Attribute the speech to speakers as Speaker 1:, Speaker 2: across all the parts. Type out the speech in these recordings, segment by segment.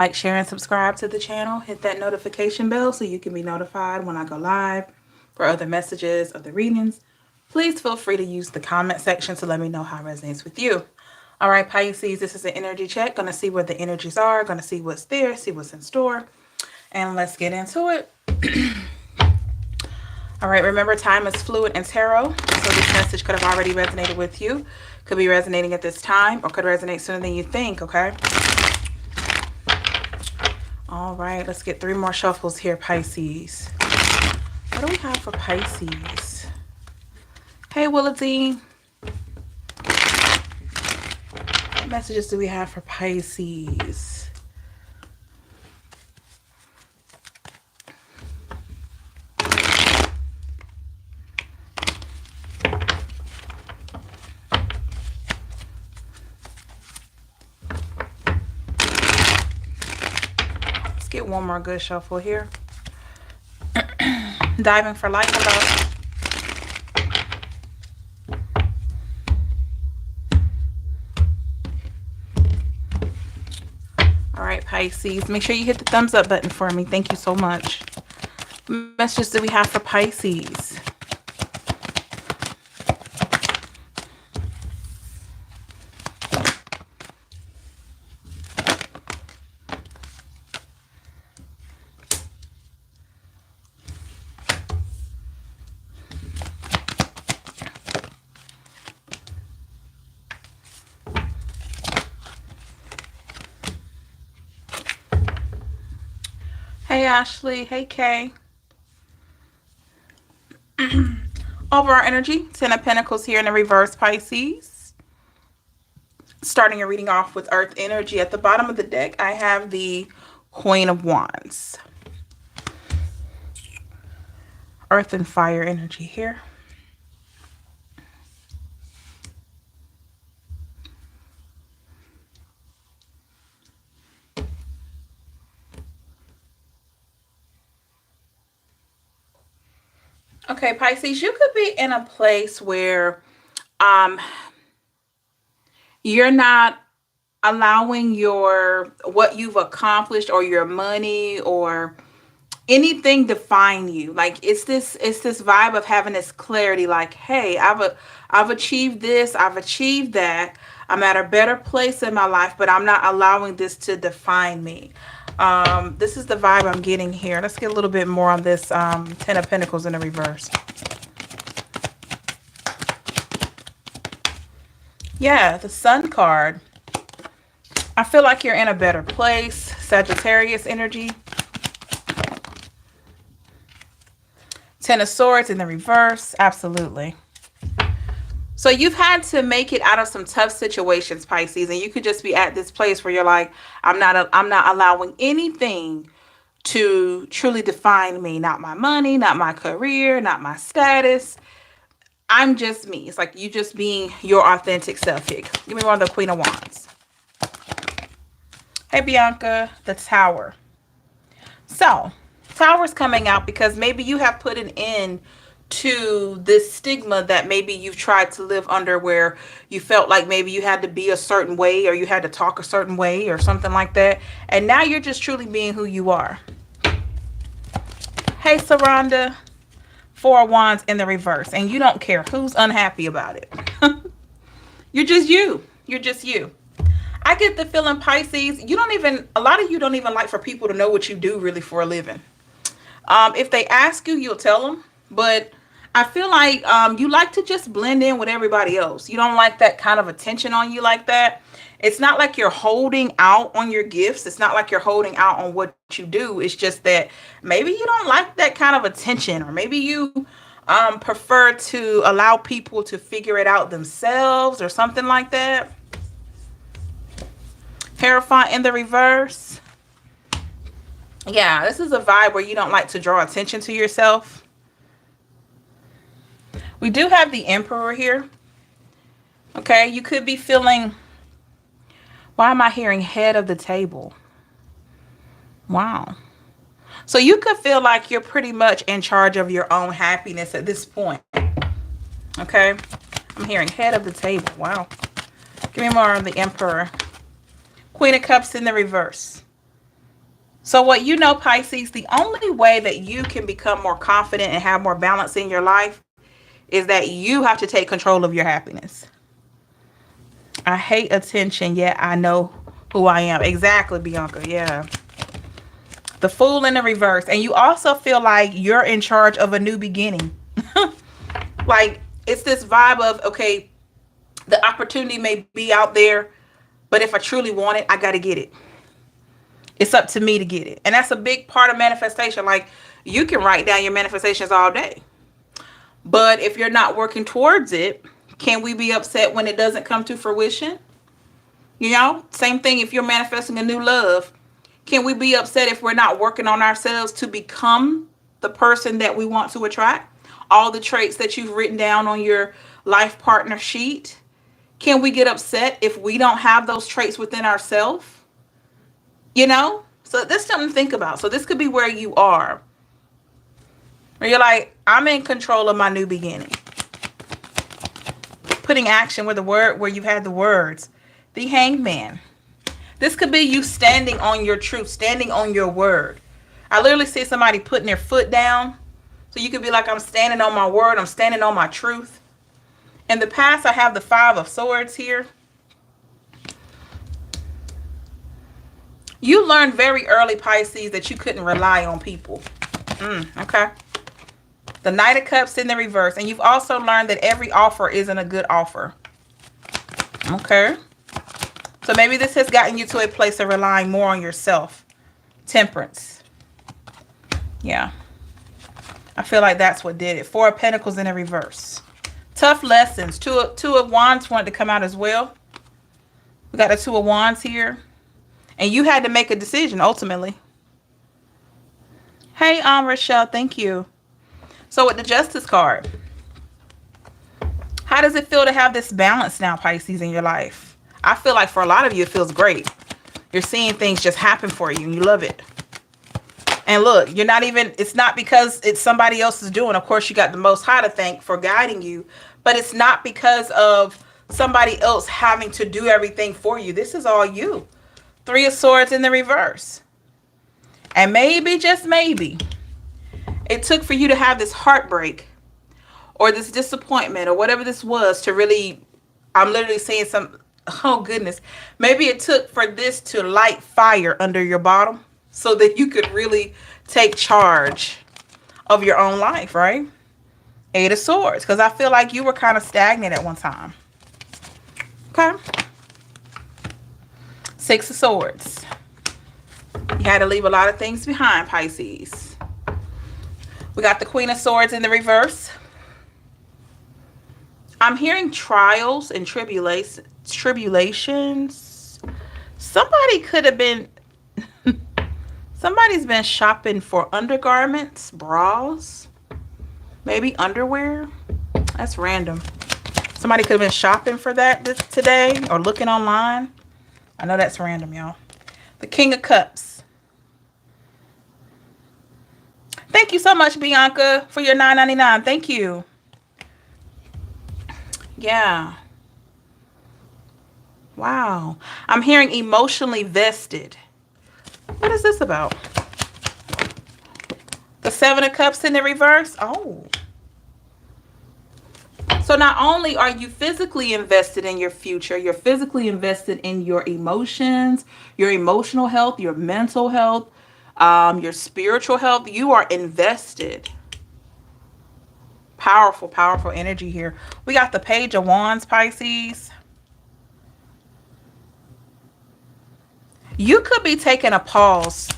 Speaker 1: Like, share, and subscribe to the channel. Hit that notification bell so you can be notified when I go live for other messages, other readings. Please feel free to use the comment section to let me know how it resonates with you. All right, Pisces, this is an energy check. Going to see where the energies are. Going to see what's there, see what's in store. And let's get into it. All right, remember, time is fluid in tarot. So this message could have already resonated with you. Could be resonating at this time or could resonate sooner than you think, okay? All right, let's get 3 more shuffles here, Pisces. What do we have for Pisces? Hey, Willadine. What messages do we have for Pisces? Let's get one more good shuffle here. Diving for light. Hello. All right, Pisces. Make sure you hit the thumbs up button for me. Thank you so much. What messages do we have for Pisces? Hey, Ashley. Hey, Kay. Overall energy, 10 of Pentacles here in the reverse, Pisces. Starting your reading off with Earth energy. At the bottom of the deck, I have the Queen of Wands. Earth and fire energy here. Okay, Pisces, you could be in a place where you're not allowing what you've accomplished or your money or anything define you. Like it's this vibe of having this clarity, like, hey, I've achieved this, I've achieved that. I'm at a better place in my life, but I'm not allowing this to define me. This is the vibe I'm getting here. Let's get a little bit more on this 10 of Pentacles in the reverse. Yeah, the Sun card. I feel like you're in a better place. Sagittarius energy. 10 of Swords in the reverse. Absolutely. So you've had to make it out of some tough situations, Pisces, and you could just be at this place where you're like, I'm not allowing anything to truly define me. Not my money, not my career, not my status. I'm just me. It's like you just being your authentic self here. Give me more of the Queen of Wands. Hey, Bianca, the Tower. So, Tower's coming out because maybe you have put an end to this stigma that maybe you've tried to live under, where you felt like maybe you had to be a certain way or you had to talk a certain way or something like that. And now you're just truly being who you are. Hey, Saranda. 4 of Wands in the reverse. And you don't care who's unhappy about it. You're just you. You're just you. I get the feeling, Pisces, a lot of you don't even like for people to know what you do really for a living. If they ask you, you'll tell them. But I feel like you like to just blend in with everybody else. You don't like that kind of attention on you like that. It's not like you're holding out on your gifts. It's not like you're holding out on what you do. It's just that maybe you don't like that kind of attention, or maybe you prefer to allow people to figure it out themselves or something like that. Hierophant in the reverse. Yeah, this is a vibe where you don't like to draw attention to yourself. We do have the Emperor here. Okay, you could be feeling... Why am I hearing head of the table? Wow. So you could feel like you're pretty much in charge of your own happiness at this point. Okay, I'm hearing head of the table. Wow. Give me more on the Emperor. Queen of Cups in the reverse. So what you know, Pisces, the only way that you can become more confident and have more balance in your life is that you have to take control of your happiness. I hate attention, yet I know who I am. Exactly, Bianca. Yeah. The Fool in the reverse. And you also feel like you're in charge of a new beginning. Like, it's this vibe of, okay, the opportunity may be out there, but if I truly want it, I got to get it. It's up to me to get it. And that's a big part of manifestation. Like, you can write down your manifestations all day. But if you're not working towards it, can we be upset when it doesn't come to fruition? You know, same thing if you're manifesting a new love. Can we be upset if we're not working on ourselves to become the person that we want to attract? All the traits that you've written down on your life partner sheet. Can we get upset if we don't have those traits within ourselves? You know? So that's something to think about. So this could be where you are. Where you're like, I'm in control of my new beginning. Putting action with the word where you've had the words. The Hangman. This could be you standing on your truth, standing on your word. I literally see somebody putting their foot down. So you could be like, I'm standing on my word. I'm standing on my truth. In the past, I have the Five of Swords here. You learned very early, Pisces, that you couldn't rely on people. Okay. The Knight of Cups in the reverse. And you've also learned that every offer isn't a good offer. Okay. So maybe this has gotten you to a place of relying more on yourself. Temperance. Yeah. I feel like that's what did it. Four of Pentacles in the reverse. Tough lessons. Two of Wands wanted to come out as well. We got the Two of Wands here. And you had to make a decision ultimately. Hey, Rochelle, thank you. So with the Justice card, how does it feel to have this balance now, Pisces, in your life? I feel like for a lot of you, it feels great. You're seeing things just happen for you and you love it. And look, you're not even, it's not because it's somebody else's doing. Of course, you got the Most High to thank for guiding you, but it's not because of somebody else having to do everything for you. This is all you. Three of Swords in the reverse. And maybe, just maybe, it took for you to have this heartbreak or this disappointment or whatever this was to really, I'm literally saying some, oh goodness, maybe it took for this to light fire under your bottom so that you could really take charge of your own life, right? Eight of Swords, because I feel like you were kind of stagnant at one time. Okay. Six of Swords. You had to leave a lot of things behind, Pisces. We got the Queen of Swords in the reverse. I'm hearing trials and tribulations. Somebody could have been, somebody's been shopping for undergarments, bras, maybe underwear. That's random. Somebody could have been shopping for that today or looking online. I know that's random, y'all. The King of Cups. Thank you so much, Bianca, for your $9.99. Thank you. Yeah. Wow. I'm hearing emotionally vested. What is this about? The Seven of Cups in the reverse. Oh. So not only are you physically invested in your future, you're physically invested in your emotions, your emotional health, your mental health, your spiritual health. You are invested. Powerful, powerful energy here. We got the Page of Wands, Pisces. You could be taking a pause,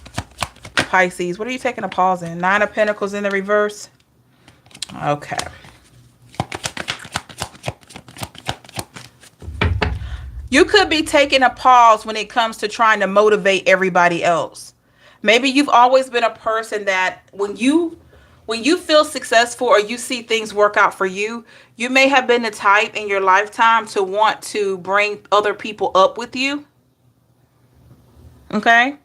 Speaker 1: Pisces. What are you taking a pause in? Nine of Pentacles in the reverse. Okay. You could be taking a pause when it comes to trying to motivate everybody else. Maybe you've always been a person that when you feel successful or you see things work out for you, you may have been the type in your lifetime to want to bring other people up with you. Okay?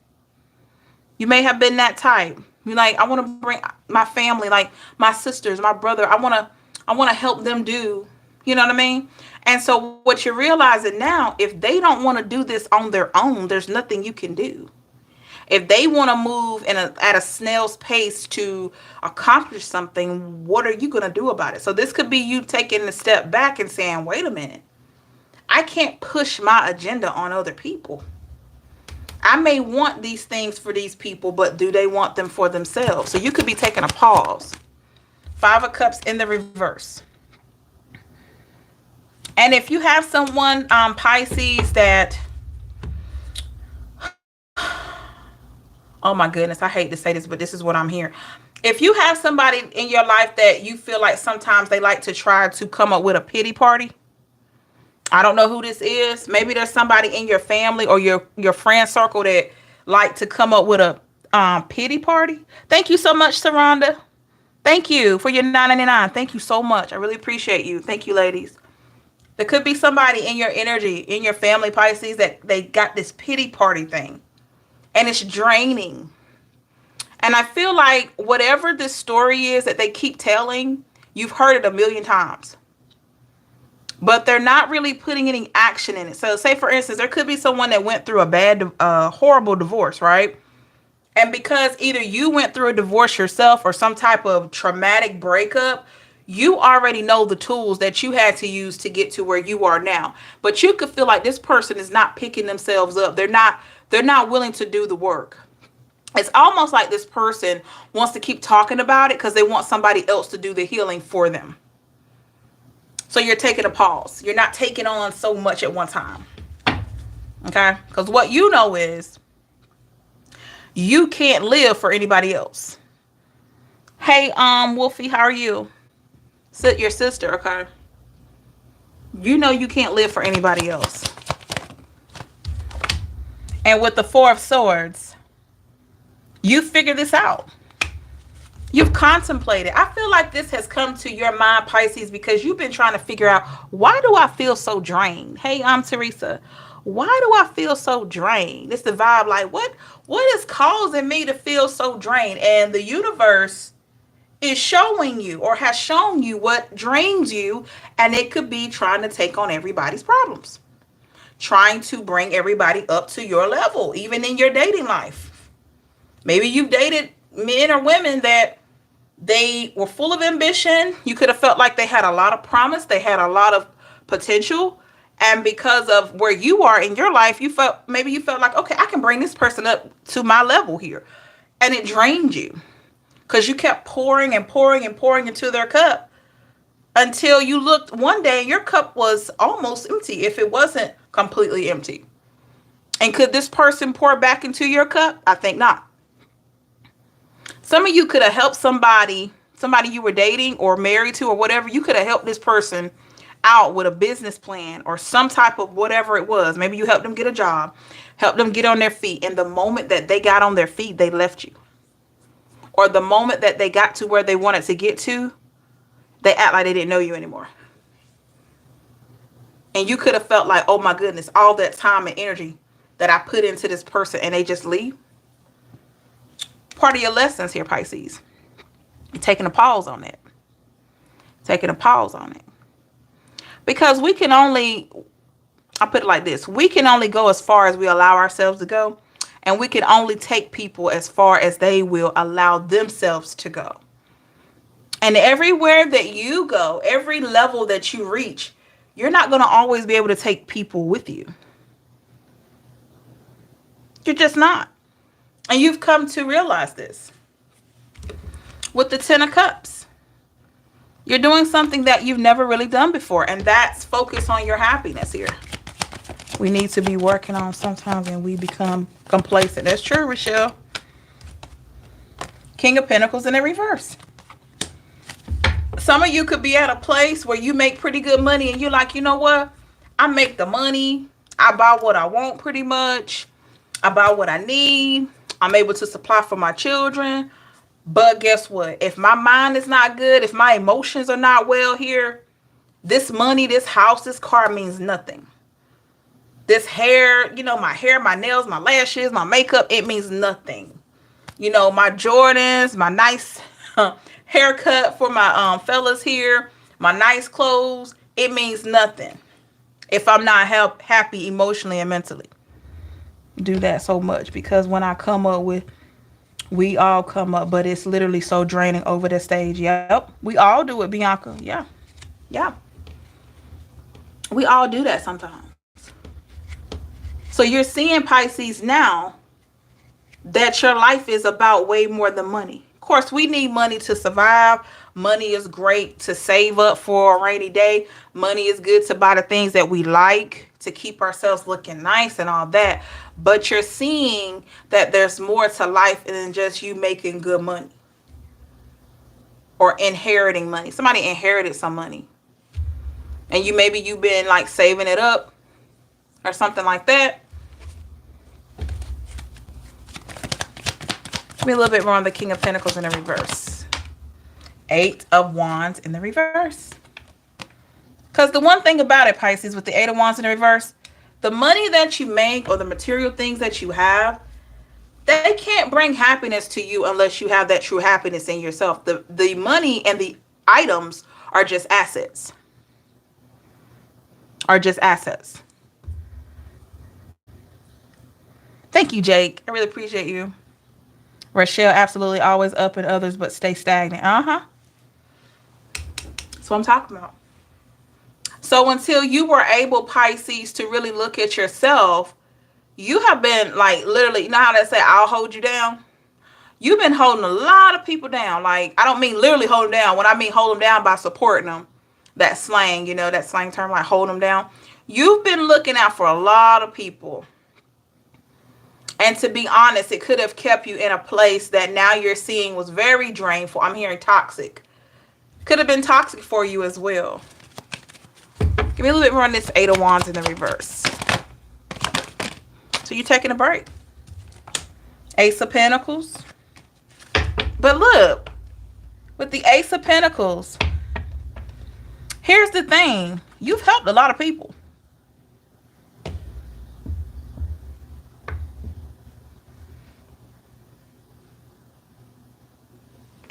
Speaker 1: You may have been that type. You're like, I want to bring my family, like my sisters, my brother. I want to help them do, you know what I mean? And so what you're realizing now, if they don't want to do this on their own, there's nothing you can do. If they want to move at a snail's pace to accomplish something, what are you going to do about it? So this could be you taking a step back and saying, wait a minute, I can't push my agenda on other people. I may want these things for these people, but do they want them for themselves? So you could be taking a pause. Five of Cups in the reverse. And if you have someone, Pisces, that, oh my goodness, I hate to say this, but this is what I'm hearing. If you have somebody in your life that you feel like sometimes they like to try to come up with a pity party, I don't know who this is. Maybe there's somebody in your family or your friend circle that like to come up with a pity party. Thank you so much, Saranda. Thank you for your $9.99. Thank you so much. I really appreciate you. Thank you, ladies. There could be somebody in your energy, in your family, Pisces, that they got this pity party thing. And it's draining. And I feel like whatever this story is that they keep telling, you've heard it a million times. But they're not really putting any action in it. So say, for instance, there could be someone that went through a bad, horrible divorce, right? And because either you went through a divorce yourself or some type of traumatic breakup, you already know the tools that you had to use to get to where you are now. But you could feel like this person is not picking themselves up. They're not willing to do the work. It's almost like this person wants to keep talking about it because they want somebody else to do the healing for them. So you're taking a pause. You're not taking on so much at one time. Okay? Because what you know is you can't live for anybody else. Hey, Wolfie, how are you? Your sister, okay? You know you can't live for anybody else. And with the Four of Swords, you figure this out. You've contemplated. I feel like this has come to your mind, Pisces, because you've been trying to figure out, why do I feel so drained? Hey, I'm Teresa. Why do I feel so drained? It's the vibe like, what is causing me to feel so drained? And the universe is showing you or has shown you what drains you. And it could be trying to take on everybody's problems. Trying to bring everybody up to your level, even in your dating life. Maybe you've dated men or women that they were full of ambition. You could have felt like they had a lot of promise. They had a lot of potential. And because of where you are in your life, you felt like, okay, I can bring this person up to my level here. And it drained you because you kept pouring and pouring and pouring into their cup until you looked one day, your cup was almost empty if it wasn't completely empty. And could this person pour back into your cup? I think not. Some of you could have helped somebody you were dating or married to or whatever. You could have helped this person out with a business plan or some type of whatever it was. Maybe you helped them get a job, helped them get on their feet. And the moment that they got on their feet, they left you. Or the moment that they got to where they wanted to get to, they act like they didn't know you anymore. And you could have felt like, oh my goodness, all that time and energy that I put into this person and they just leave. Part of your lessons here, Pisces. You're taking a pause on it. Taking a pause on it. Because we can only, I'll put it like this. We can only go as far as we allow ourselves to go. And we can only take people as far as they will allow themselves to go. And everywhere that you go, every level that you reach, you're not going to always be able to take people with you. You're just not. And you've come to realize this. With the Ten of Cups, you're doing something that you've never really done before. And that's focus on your happiness here. We need to be working on sometimes and we become complacent. That's true, Rochelle. King of Pentacles in the reverse. Some of you could be at a place where you make pretty good money and you're like, you know what? I make the money. I buy what I want pretty much. I buy what I need. I'm able to supply for my children. But guess what? If my mind is not good, if my emotions are not well here, this money, this house, this car means nothing. This hair, my hair, my nails, my lashes, my makeup, it means nothing. My Jordans, my nice haircut for my fellas here, my nice clothes, it means nothing if I'm not happy emotionally and mentally. do that so much, because when I come up with, we all come up, but it's literally so draining over the stage. Yep, we all do it, Bianca. Yeah, yeah, we all do that sometimes. So you're seeing, Pisces, now that your life is about way more than money. Of course, we need money to survive. Money is great to save up for a rainy day. Money is good to buy the things that we like, to keep ourselves looking nice and all that. But you're seeing that there's more to life than just you making good money or inheriting money. Somebody inherited some money, and you've been like saving it up or something like that. Be a little bit more on the King of Pentacles in the reverse. 8 of Wands in the reverse. Because the one thing about it, Pisces, with the 8 of Wands in the reverse, the money that you make or the material things that you have, they can't bring happiness to you unless you have that true happiness in yourself. The money and the items are just assets. Are just assets. Thank you, Jake. I really appreciate you. Rochelle, absolutely always up in others, but stay stagnant. That's what I'm talking about. So until you were able, Pisces, to really look at yourself, you have been like literally, you know how they say, I'll hold you down? You've been holding a lot of people down. Like, I don't mean literally hold them down. When I mean hold them down by supporting them, that slang, that slang term, like hold them down. You've been looking out for a lot of people. And to be honest, it could have kept you in a place that now you're seeing was very drainful. I'm hearing toxic. Could have been toxic for you as well. Give me a little bit more on this 8 of Wands in the reverse. So you're taking a break. Ace of Pentacles. But look, with the Ace of Pentacles, here's the thing. You've helped a lot of people.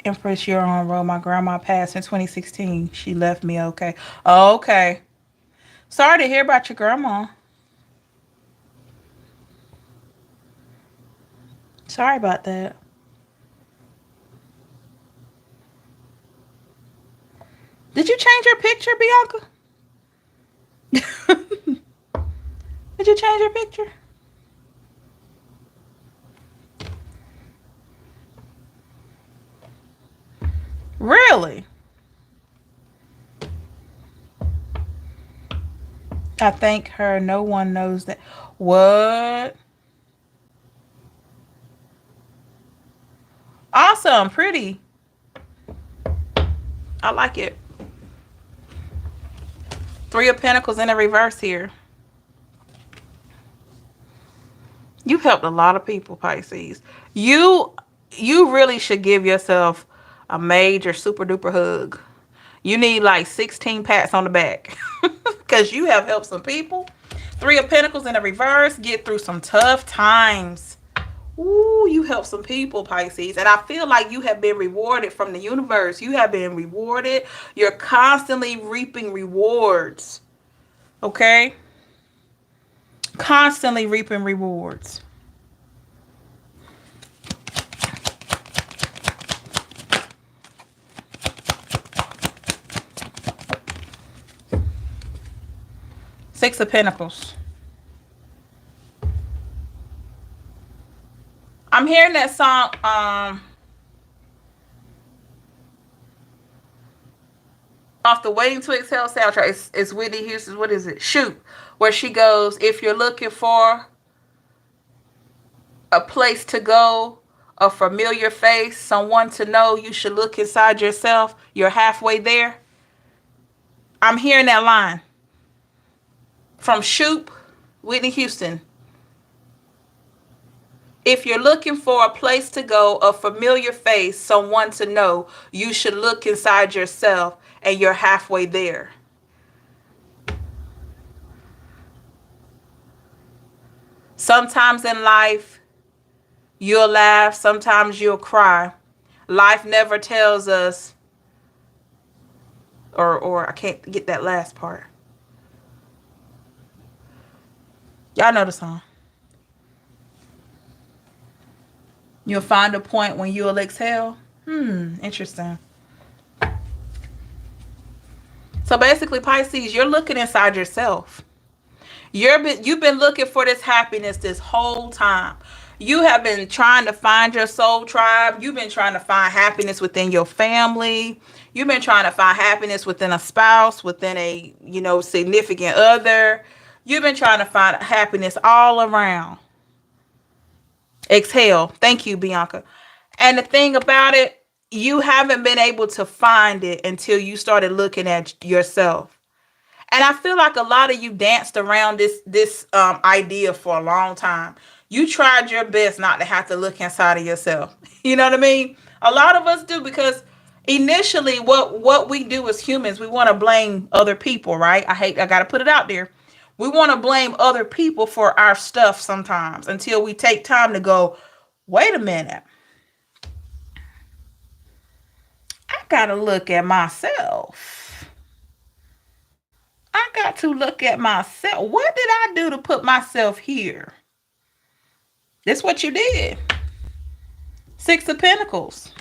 Speaker 1: Empress, you're on road. My grandma passed in 2016. She left me. Okay. Okay. Sorry to hear about your grandma. Sorry about that. Did you change your picture, Bianca? Did you change your picture? Really? I thank her. No one knows that. What? Awesome. Pretty. I like it. 3 of Pentacles in the reverse here. You've helped a lot of people, Pisces. You really should give yourself a major super duper hug. You need like 16 pats on the back because you have helped some people. 3 of Pentacles in the reverse. Get through some tough times. Ooh, you helped some people, Pisces. And I feel like you have been rewarded from the universe. You have been rewarded. You're constantly reaping rewards. Okay? Constantly reaping rewards. Six of Pentacles. I'm hearing that song, off the Waiting to Exhale soundtrack. It's Whitney Houston's, what is it? Shoot. Where she goes, if you're looking for a place to go, a familiar face, someone to know, you should look inside yourself. You're halfway there. I'm hearing that line from Shoop, Whitney Houston. If you're looking for a place to go, a familiar face, someone to know, you should look inside yourself, and you're halfway there. Sometimes in life, you'll laugh, sometimes you'll cry. Life never tells us, or I can't get that last part. Y'all know the song. You'll find a point when you'll exhale. Interesting. So basically, Pisces, you're looking inside yourself. You've been looking for this happiness this whole time. You have been trying to find your soul tribe. You've been trying to find happiness within your family. You've been trying to find happiness within a spouse, within a, significant other. You've been trying to find happiness all around. Exhale. Thank you, Bianca. And the thing about it, you haven't been able to find it until you started looking at yourself. And I feel like a lot of you danced around this idea for a long time. You tried your best not to have to look inside of yourself. You know what I mean? A lot of us do, because initially what we do as humans, we want to blame other people, right? I got to put it out there. We want to blame other people for our stuff sometimes, until we take time to go, wait a minute. I got to look at myself. I got to look at myself. What did I do to put myself here? That's what you did. Six of Pentacles.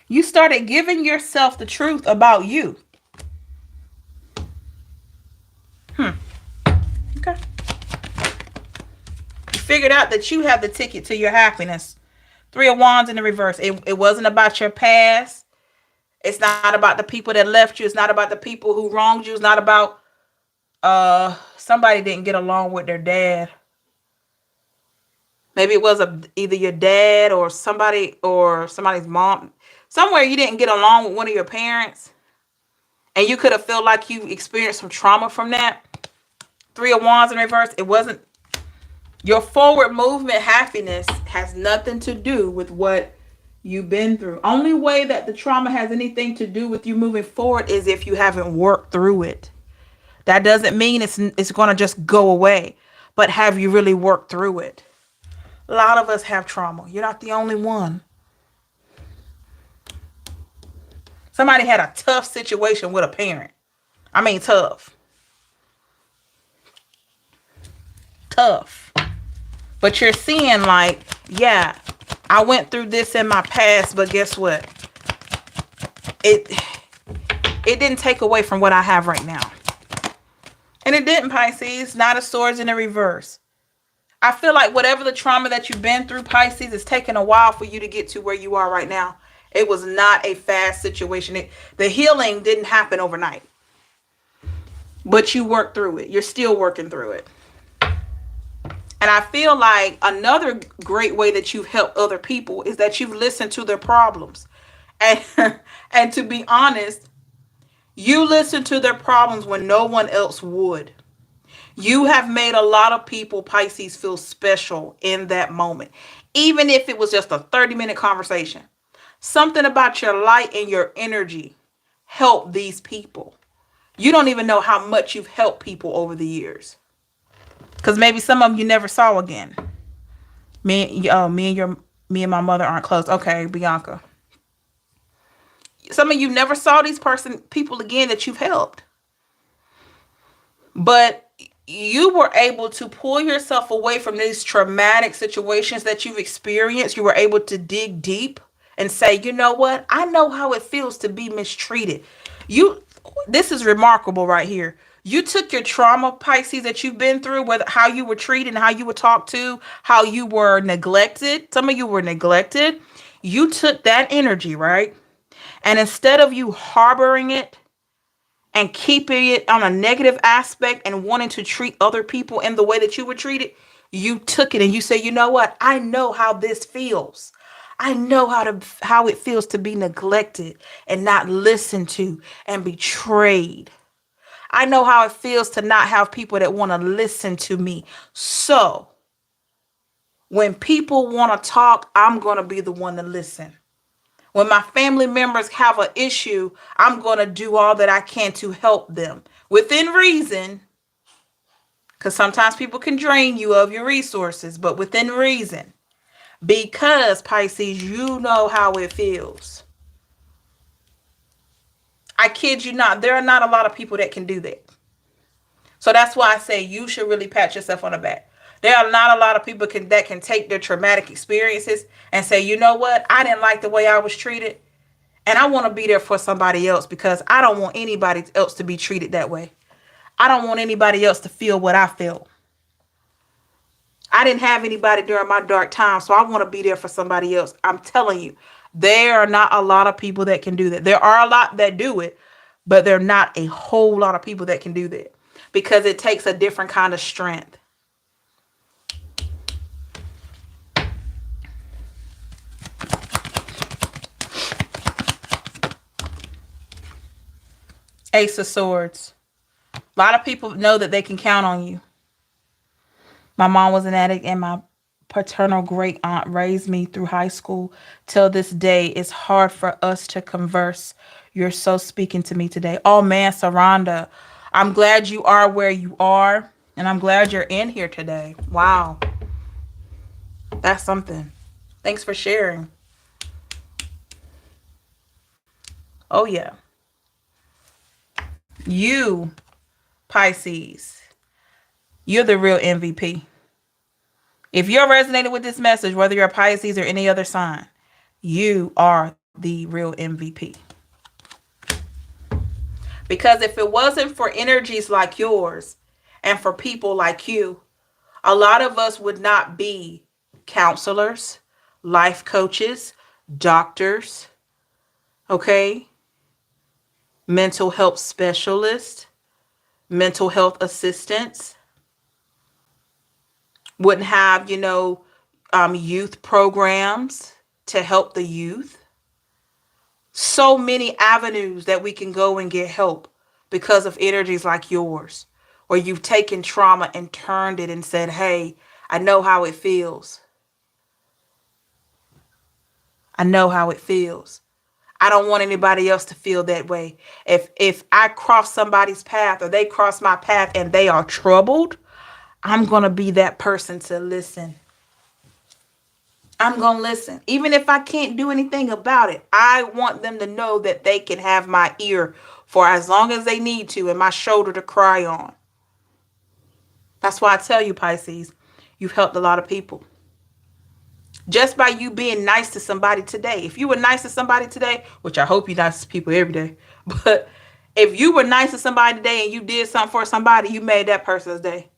Speaker 1: You started giving yourself the truth about you. Okay. You figured out that you have the ticket to your happiness. Three of Wands in the reverse. It wasn't about your past. It's not about the people that left you. It's not about the people who wronged you. It's not about somebody didn't get along with their dad. Maybe it was either your dad or somebody's mom. Somewhere you didn't get along with one of your parents, and you could have felt like you experienced some trauma from that. Three of Wands in reverse. It wasn't your forward movement. Happiness has nothing to do with what you've been through. Only way that the trauma has anything to do with you moving forward is if you haven't worked through it. That doesn't mean it's going to just go away, but have you really worked through it? A lot of us have trauma. You're not the only one. Somebody had a tough situation with a parent. I mean, tough. Tough. But you're seeing like, yeah, I went through this in my past, but guess what? It didn't take away from what I have right now. And it didn't, Pisces. Knight of Swords in the reverse. I feel like whatever the trauma that you've been through, Pisces, it's taken a while for you to get to where you are right now. It was not a fast situation. The healing didn't happen overnight. But you worked through it. You're still working through it. And I feel like another great way that you've helped other people is that you've listened to their problems. And to be honest, you listen to their problems when no one else would. You have made a lot of people, Pisces, feel special in that moment. Even if it was just a 30-minute conversation. Something about your light and your energy helped these people. You don't even know how much you've helped people over the years. Because maybe some of them you never saw again. Me and my mother aren't close. Okay, Bianca. Some of you never saw these people again that you've helped. But you were able to pull yourself away from these traumatic situations that you've experienced. You were able to dig deep and say, you know what? I know how it feels to be mistreated. This is remarkable right here. You took your trauma, Pisces, that you've been through, whether how you were treated and how you were talked to, how you were neglected. Some of you were neglected. You took that energy, right? And instead of you harboring it and keeping it on a negative aspect and wanting to treat other people in the way that you were treated, you took it and you say, you know what? I know how this feels. I know how it feels to be neglected and not listened to and betrayed. I know how it feels to not have people that want to listen to me. So when people want to talk, I'm going to be the one to listen. When my family members have an issue, I'm going to do all that I can to help them within reason. Because sometimes people can drain you of your resources, but within reason. Because, Pisces, you know how it feels. I kid you not. There are not a lot of people that can do that. So that's why I say you should really pat yourself on the back. There are not a lot of people that can take their traumatic experiences and say, you know what, I didn't like the way I was treated, and I want to be there for somebody else because I don't want anybody else to be treated that way. I don't want anybody else to feel what I felt. I didn't have anybody during my dark time, so I want to be there for somebody else. I'm telling you, there are not a lot of people that can do that. There are a lot that do it, but there are not a whole lot of people that can do that because it takes a different kind of strength. Ace of Swords. A lot of people know that they can count on you. My mom was an addict and my paternal great aunt raised me through high school. Till this day, it's hard for us to converse. You're so speaking to me today. Oh man, Saranda, I'm glad you are where you are, and I'm glad you're in here today. Wow. That's something. Thanks for sharing. Oh yeah. You, Pisces, you're the real MVP. If you're resonating with this message, whether you're a Pisces or any other sign, you are the real MVP. Because if it wasn't for energies like yours and for people like you, a lot of us would not be counselors, life coaches, doctors, okay? Mental health specialists, mental health assistants, wouldn't have, youth programs to help the youth. So many avenues that we can go and get help because of energies like yours, where you've taken trauma and turned it and said, hey, I know how it feels. I know how it feels. I don't want anybody else to feel that way. If I cross somebody's path or they cross my path and they are troubled, I'm going to be that person to listen. I'm going to listen. Even if I can't do anything about it, I want them to know that they can have my ear for as long as they need to and my shoulder to cry on. That's why I tell you, Pisces, you've helped a lot of people. Just by you being nice to somebody today. If you were nice to somebody today, which I hope you're nice to people every day, but if you were nice to somebody today and you did something for somebody, you made that person's day.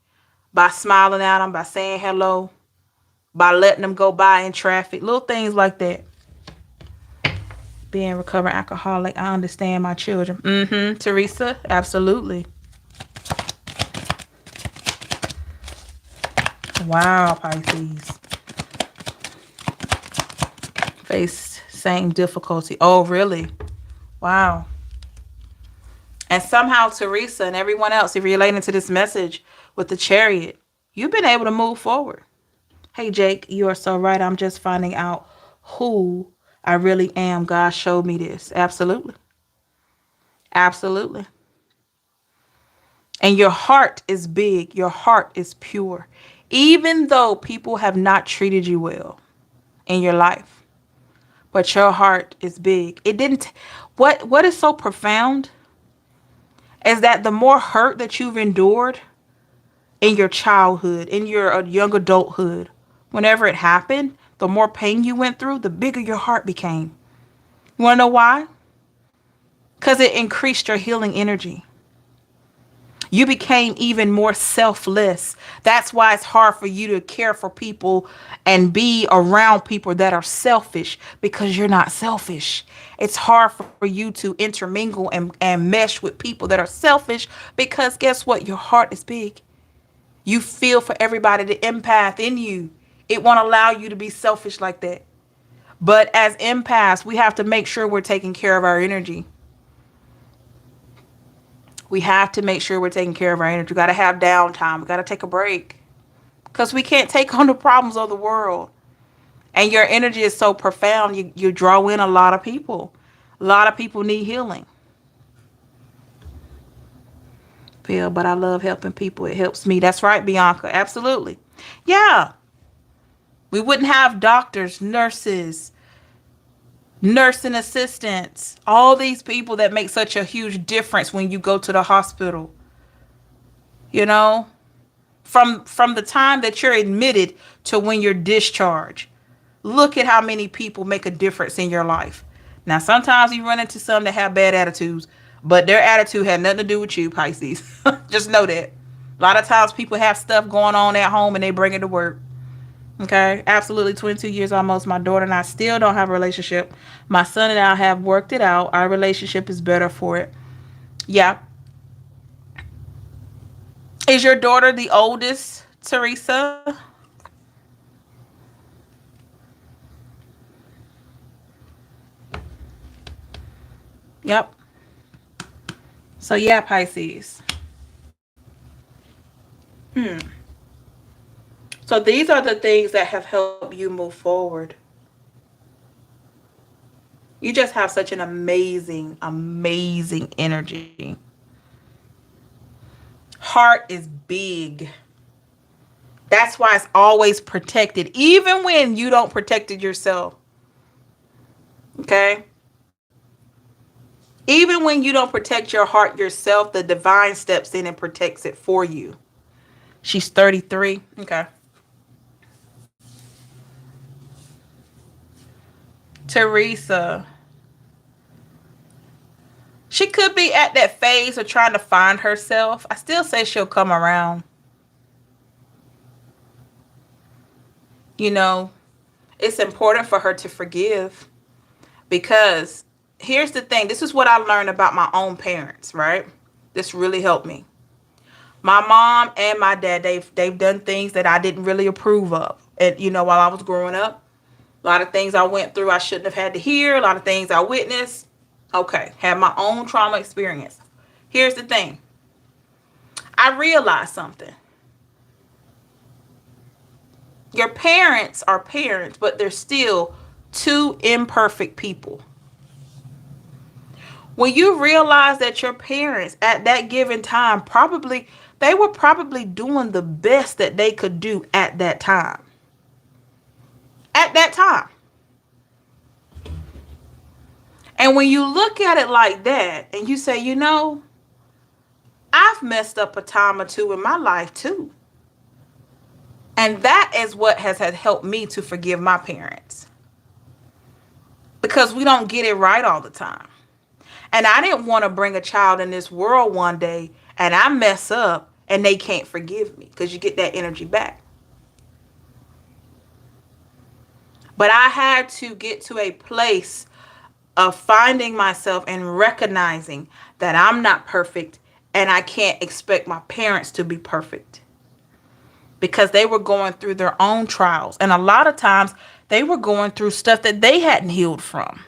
Speaker 1: By smiling at them, by saying hello, by letting them go by in traffic, little things like that. Being a recovering alcoholic, I understand my children. Teresa, absolutely. Wow, Pisces. Face same difficulty. Oh, really? Wow. And somehow Teresa and everyone else, if you're relating to this message with the Chariot, you've been able to move forward. Hey, Jake, you are so right. I'm just finding out who I really am. God showed me this. Absolutely. Absolutely. And your heart is big. Your heart is pure. Even though people have not treated you well in your life, but your heart is big. It didn't. What is so profound is that the more hurt that you've endured in your childhood, in your young adulthood, whenever it happened, the more pain you went through, the bigger your heart became. You want to know why? Because it increased your healing energy. You became even more selfless. That's why it's hard for you to care for people and be around people that are selfish, because you're not selfish. It's hard for you to intermingle and mesh with people that are selfish because guess what? Your heart is big. You feel for everybody, the empath in you. It won't allow you to be selfish like that. But as empaths, we have to make sure we're taking care of our energy. We have to make sure we're taking care of our energy. We got to have downtime. We got to take a break. Because we can't take on the problems of the world. And your energy is so profound, you draw in a lot of people. A lot of people need healing. Phil, but I love helping people. It helps me. That's right, Bianca. Absolutely. Yeah. We wouldn't have doctors, nurses, nursing assistants, all these people that make such a huge difference when you go to the hospital. you know, from the time that you're admitted to when you're discharged. Look at how many people make a difference in your life. Now, sometimes you run into some that have bad attitudes, but their attitude had nothing to do with you, Pisces. Just know that. A lot of times people have stuff going on at home and they bring it to work. Okay, absolutely. 22 years almost. My daughter and I still don't have a relationship. My son and I have worked it out. Our relationship is better for it. Yeah. Is your daughter the oldest, Teresa? Yep. So, yeah, Pisces. Hmm. So, these are the things that have helped you move forward. You just have such an amazing, amazing energy. Heart is big. That's why it's always protected, even when you don't protect it yourself. Okay? Even when you don't protect your heart yourself, the divine steps in and protects it for you. She's 33. Okay. Teresa. She could be at that phase of trying to find herself. I still say she'll come around. You know, it's important for her to forgive because here's the thing. This is what I learned about my own parents, right? This really helped me. My mom and my dad, they've done things that I didn't really approve of. And while I was growing up, a lot of things I went through I shouldn't have had to hear, a lot of things I witnessed. Okay, had my own trauma experience. Here's the thing. I realized something. Your parents are parents, but they're still two imperfect people. When you realize that your parents at that given time they were probably doing the best that they could do at that time. At that time. And when you look at it like that and you say, I've messed up a time or two in my life too. And that is what has helped me to forgive my parents. Because we don't get it right all the time. And I didn't want to bring a child in this world one day and I mess up and they can't forgive me because you get that energy back. But I had to get to a place of finding myself and recognizing that I'm not perfect and I can't expect my parents to be perfect because they were going through their own trials. And a lot of times they were going through stuff that they hadn't healed from.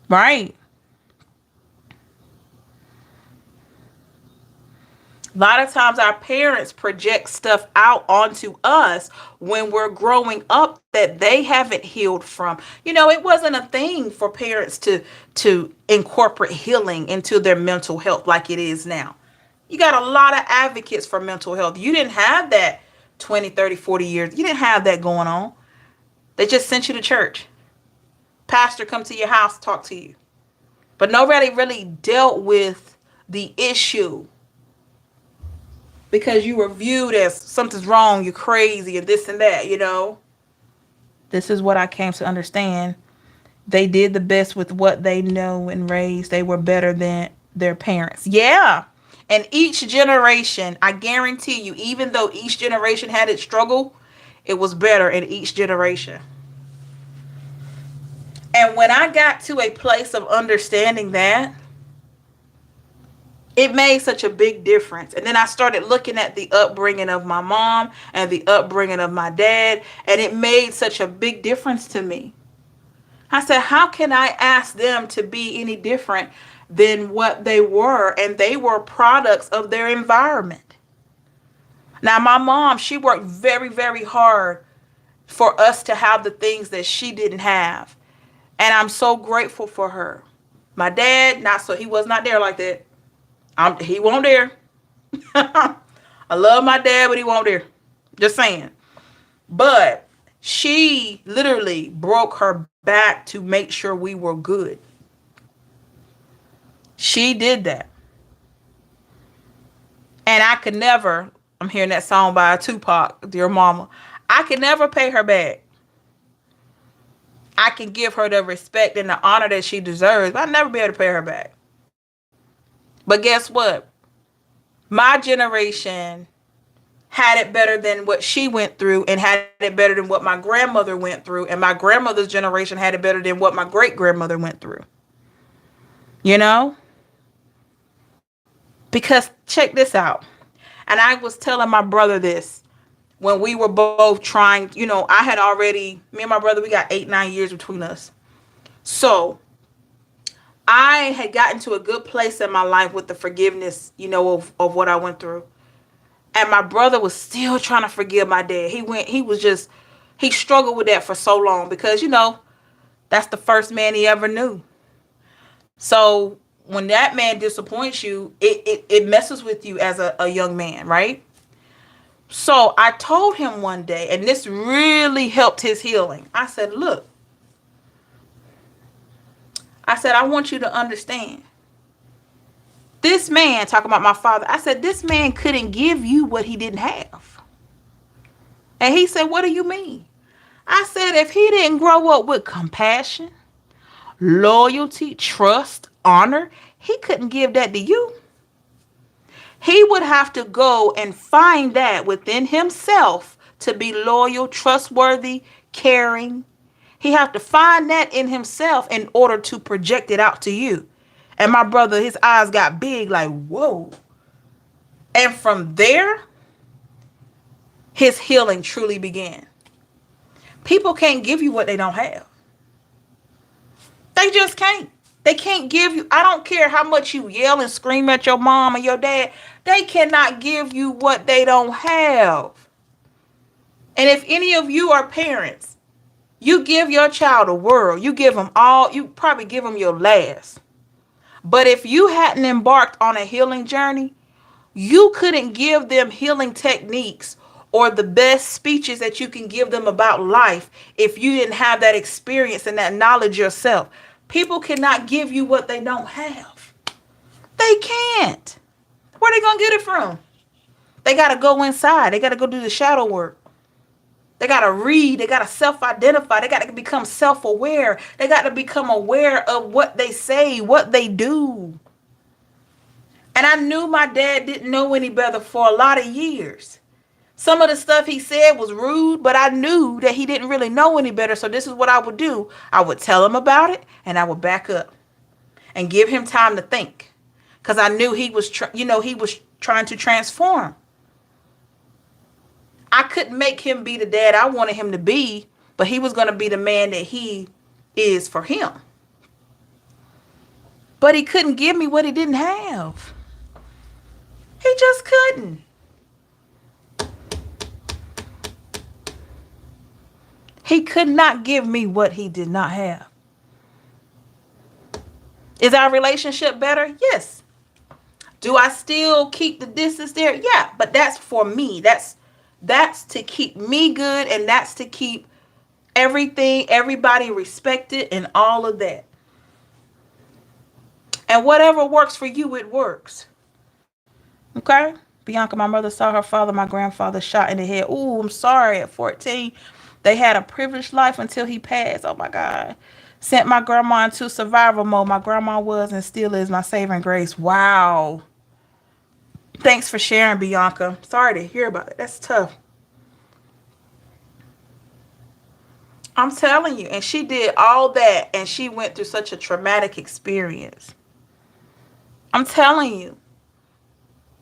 Speaker 1: Right. A lot of times our parents project stuff out onto us when we're growing up that they haven't healed from. It wasn't a thing for parents to incorporate healing into their mental health like it is now. You got a lot of advocates for mental health. You didn't have that 20, 30, 40 years. You didn't have that going on. They just sent you to church. Pastor come to your house, talk to you. But nobody really dealt with the issue because you were viewed as something's wrong, you're crazy, and this and that. This is what I came to understand. They did the best with what they know and raised. They were better than their parents. Yeah. And each generation, I guarantee you, even though each generation had its struggle, it was better in each generation. And when I got to a place of understanding that, it made such a big difference. And then I started looking at the upbringing of my mom and the upbringing of my dad, and it made such a big difference to me. I said, how can I ask them to be any different than what they were? And they were products of their environment. Now, my mom, she worked very, very hard for us to have the things that she didn't have. And I'm so grateful for her. My dad, not so, he was not there like that. He won't there. I love my dad, but he won't there. Just saying. But she literally broke her back to make sure we were good. She did that. And I could never, I'm hearing that song by Tupac, Dear Mama. I could never pay her back. I can give her the respect and the honor that she deserves, but I'll never be able to pay her back. But guess what? My generation had it better than what she went through, and had it better than what my grandmother went through, and my grandmother's generation had it better than what my great grandmother went through. You know? Because check this out. And I was telling my brother this when we were both trying, I had already, me and my brother, we got 8-9 years between us. So I had gotten to a good place in my life with the forgiveness, of what I went through. And my brother was still trying to forgive my dad. He struggled with that for so long because, that's the first man he ever knew. So when that man disappoints you, it messes with you as a young man, right? So I told him one day, and this really helped his healing. I said, look, I want you to understand. This man, talking about my father, I said, this man couldn't give you what he didn't have. And he said, what do you mean? I said, if he didn't grow up with compassion, loyalty, trust, honor, he couldn't give that to you. He would have to go and find that within himself to be loyal, trustworthy, caring. He have to find that in himself in order to project it out to you. And my brother, his eyes got big like, whoa. And from there, his healing truly began. People can't give you what they don't have. They just can't. They can't give you, I don't care how much you yell and scream at your mom or your dad, they cannot give you what they don't have. And if any of you are parents, you give your child a world, you give them all, you probably give them your last. But if you hadn't embarked on a healing journey, you couldn't give them healing techniques or the best speeches that you can give them about life if you didn't have that experience and that knowledge yourself. People cannot give you what they don't have. They can't. Where are they going to get it from? They got to go inside. They got to go do the shadow work. They got to read. They got to self-identify. They got to become self-aware. They got to become aware of what they say, what they do. And I knew my dad didn't know any better for a lot of years. Some of the stuff he said was rude, but I knew that he didn't really know any better. So this is what I would do. I would tell him about it, and I would back up and give him time to think. Because I knew he was, he was trying to transform. I couldn't make him be the dad I wanted him to be, but he was going to be the man that he is for him. But he couldn't give me what he didn't have. He just couldn't. He could not give me what he did not have. Is our relationship better? Yes. Do I still keep the distance there? Yeah, but that's for me. That's to keep me good, and that's to keep everybody respected and all of that. And whatever works for you, it works. Okay? Bianca, my mother saw her father, my grandfather, shot in the head. Ooh, I'm sorry. At 14, they had a privileged life until he passed. Oh, my God. Sent my grandma into survival mode. My grandma was and still is my saving grace. Wow. Thanks for sharing, Bianca. Sorry to hear about it. That's tough. I'm telling you. And she did all that, and she went through such a traumatic experience. I'm telling you.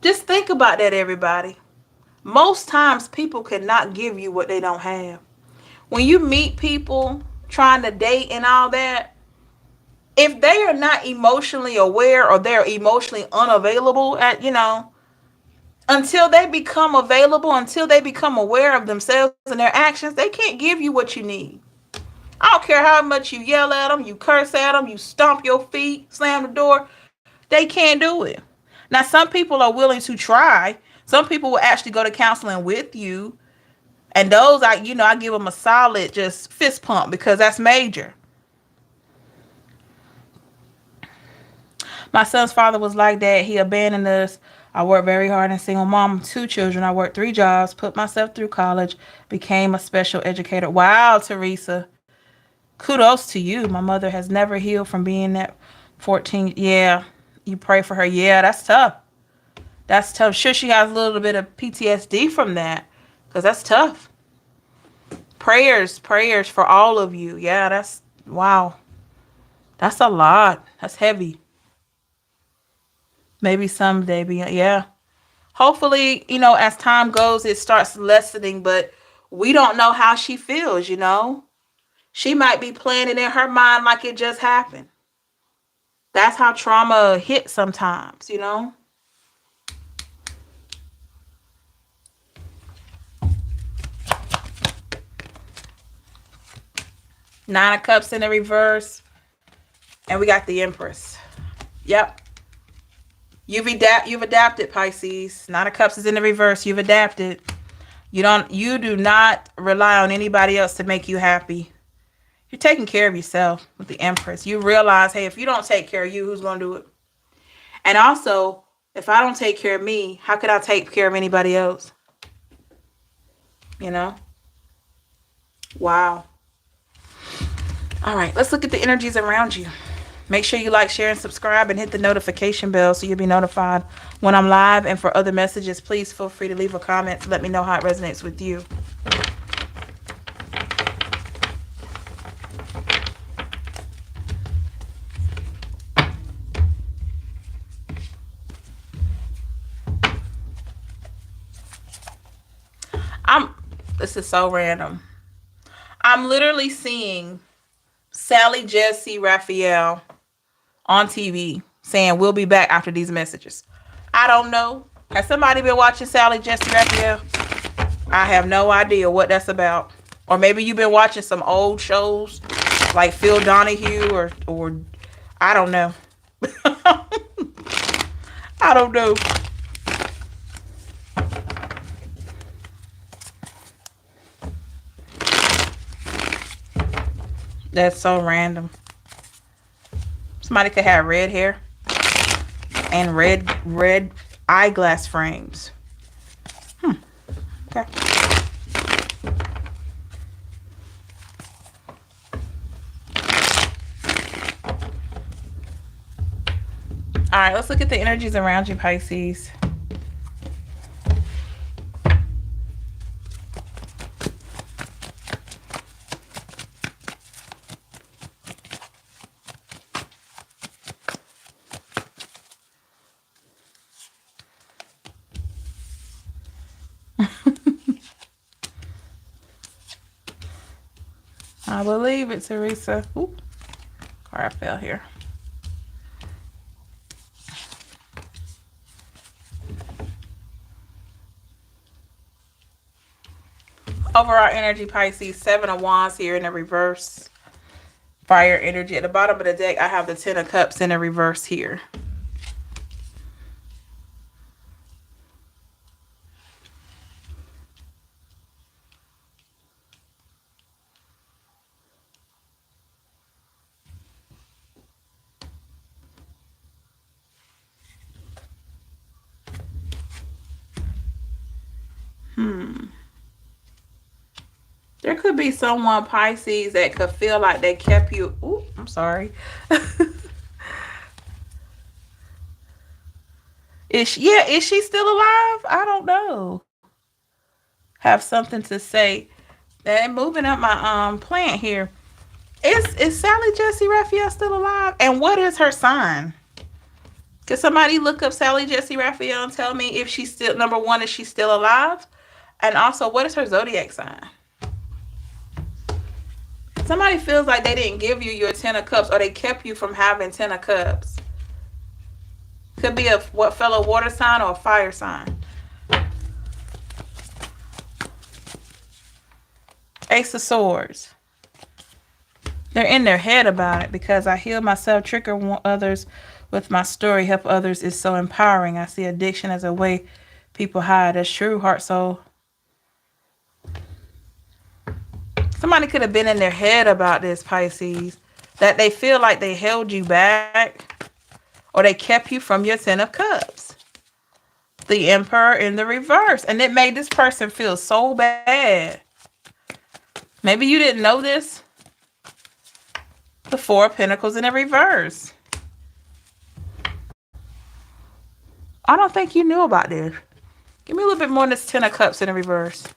Speaker 1: Just think about that, everybody. Most times people cannot give you what they don't have. When you meet people trying to date and all that, if they are not emotionally aware or they're emotionally unavailable until they become available, until they become aware of themselves and their actions, they can't give you what you need. I don't care how much you yell at them, you curse at them, you stomp your feet, slam the door. They can't do it. Now, some people are willing to try. Some people will actually go to counseling with you. And those, I give them a solid just fist pump because that's major. My son's father was like that. He abandoned us. I worked very hard and single mom, 2 children. I worked 3 jobs, put myself through college, became a special educator. Wow, Teresa. Kudos to you. My mother has never healed from being that 14. Yeah, you pray for her. Yeah, that's tough. That's tough. Sure, she has a little bit of PTSD from that because that's tough. Prayers for all of you. Yeah, that's wow. That's a lot. That's heavy. Maybe someday, yeah. Hopefully, as time goes, it starts lessening, but we don't know how she feels. She might be playing it in her mind like it just happened. That's how trauma hits sometimes. 9 of Cups in the reverse, and we got the Empress. Yep. You've adapted, Pisces. 9 of Cups is in the reverse. You've adapted. You do not rely on anybody else to make you happy. You're taking care of yourself with the Empress. You realize, hey, if you don't take care of you, who's going to do it? And also, if I don't take care of me, how could I take care of anybody else? You know? Wow. All right, let's look at the energies around you. Make sure you like, share, and subscribe, and hit the notification bell so you'll be notified when I'm live. And for other messages, please feel free to leave a comment to let me know how it resonates with you. This is so random. I'm literally seeing Sally Jessy Raphael on TV saying we'll be back after these messages. I don't know. Has somebody been watching Sally Jessy Raphael? I have no idea what that's about. Or maybe you've been watching some old shows like Phil Donahue or I don't know. I don't know. That's so random. Somebody could have red hair and red eyeglass frames. Okay. All right, let's look at the energies around you, Pisces. I believe it, Teresa. Ooh, card fell here. Overall energy, Pisces, 7 of Wands here in the reverse. Fire energy. At the bottom of the deck, I have the 10 of Cups in the reverse here. There could be someone, Pisces, that could feel like they kept you. Ooh, I'm sorry. Is she still alive? I don't know. Have something to say. And moving up my plant here. Is Sally Jessy Raphael still alive? And what is her sign? Could somebody look up Sally Jessy Raphael and tell me if she's still, number one, is she still alive? And also, what is her zodiac sign? Somebody feels like they didn't give you your 10 of Cups, or they kept you from having 10 of Cups. Could be a fellow water sign or a fire sign. Ace of Swords. They're in their head about it because I heal myself, trigger others with my story, help others is so empowering. I see addiction as a way people hide. That's true, heart, soul. Somebody could have been in their head about this, Pisces, that they feel like they held you back, or they kept you from your Ten of Cups. The Emperor in the reverse. And it made this person feel so bad. Maybe you didn't know this. The Four of Pentacles in the reverse. I don't think you knew about this. Give me a little bit more on this Ten of Cups in the reverse.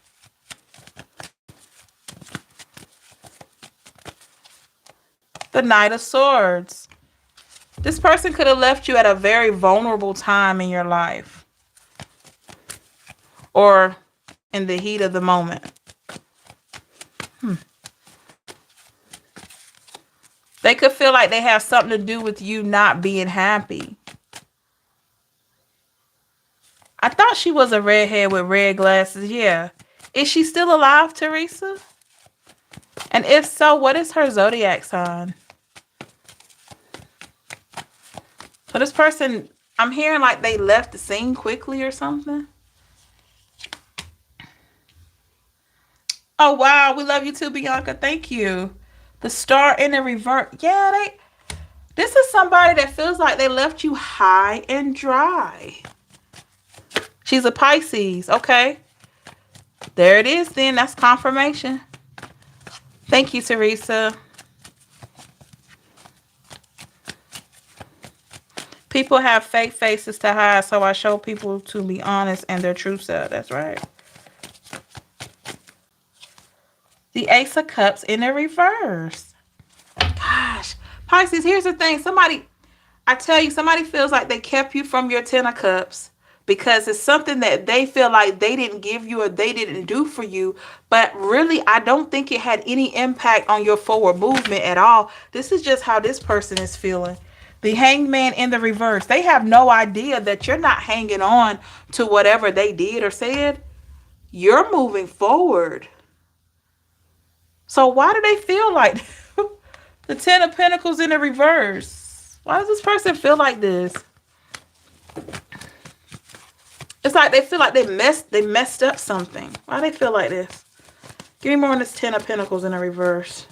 Speaker 1: The Knight of Swords. This person could have left you at a very vulnerable time in your life. Or in the heat of the moment. They could feel like they have something to do with you not being happy. I thought she was a redhead with red glasses. Yeah. Is she still alive, Teresa? And if so, what is her zodiac sign? So this person, I'm hearing like they left the scene quickly or something. Oh, wow. We love you too, Bianca. Thank you. The Star in the reverse. Yeah, this is somebody that feels like they left you high and dry. She's a Pisces. Okay. There it is then. That's confirmation. Thank you, Teresa. People have fake faces to hide, so I show people to be honest and their true self. That's right. The Ace of Cups in the reverse. Gosh. Pisces, here's the thing. I tell you, somebody feels like they kept you from your Ten of Cups because it's something that they feel like they didn't give you or they didn't do for you. But really, I don't think it had any impact on your forward movement at all. This is just how this person is feeling. The Hanged Man in the reverse. They have no idea that you're not hanging on to whatever they did or said. You're moving forward. So why do they feel like the Ten of Pentacles in the reverse? Why does this person feel like this? It's like they feel like they messed up something. Why do they feel like this? Give me more on this Ten of Pentacles in the reverse.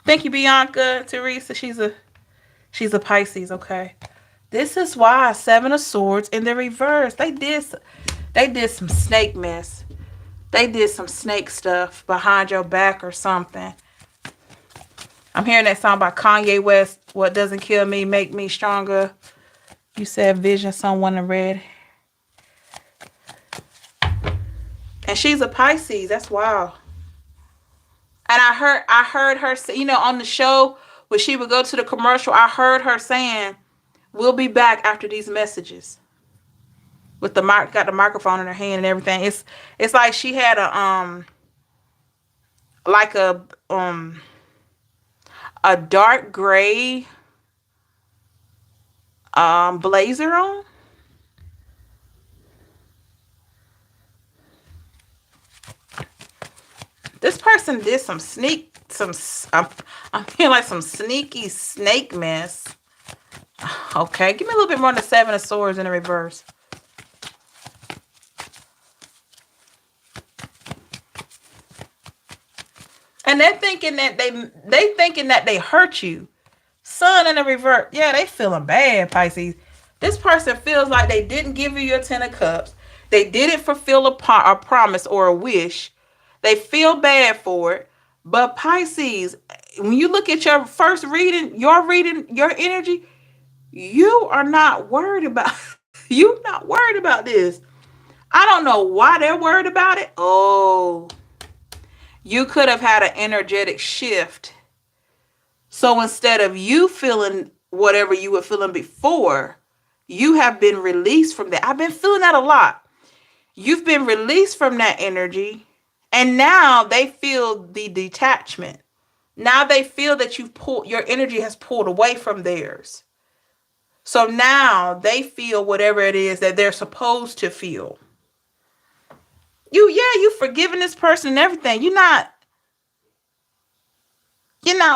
Speaker 1: Thank you, Bianca. Teresa, she's a Pisces, okay. This is why Seven of Swords in the reverse. They did some snake mess. They did some snake stuff behind your back or something. I'm hearing that song by Kanye West. What doesn't kill me, make me stronger. You said vision someone in red. And she's a Pisces. That's wild. And I heard her say, you know, on the show when she would go to the commercial, I heard her saying, "We'll be back after these messages." With got the microphone in her hand and everything. It's like she had a dark gray blazer on. This person did I'm feeling like some sneaky snake mess. Okay, give me a little bit more on the Seven of Swords in the reverse. And they're thinking that they hurt you. Sun in the reverse. Yeah, they feeling bad, Pisces. This person feels like they didn't give you your Ten of Cups. They didn't fulfill a promise or a wish. They feel bad for it. But Pisces, when you look at your first reading, your energy, you are not worried about you're not worried about this. I don't know why they're worried about it. Oh, you could have had an energetic shift. So instead of you feeling whatever you were feeling before, you have been released from that. I've been feeling that a lot. You've been released from that energy. And now they feel the detachment. Now they feel that your energy has pulled away from theirs. So now they feel whatever it is that they're supposed to feel. You forgiving this person and everything. You're not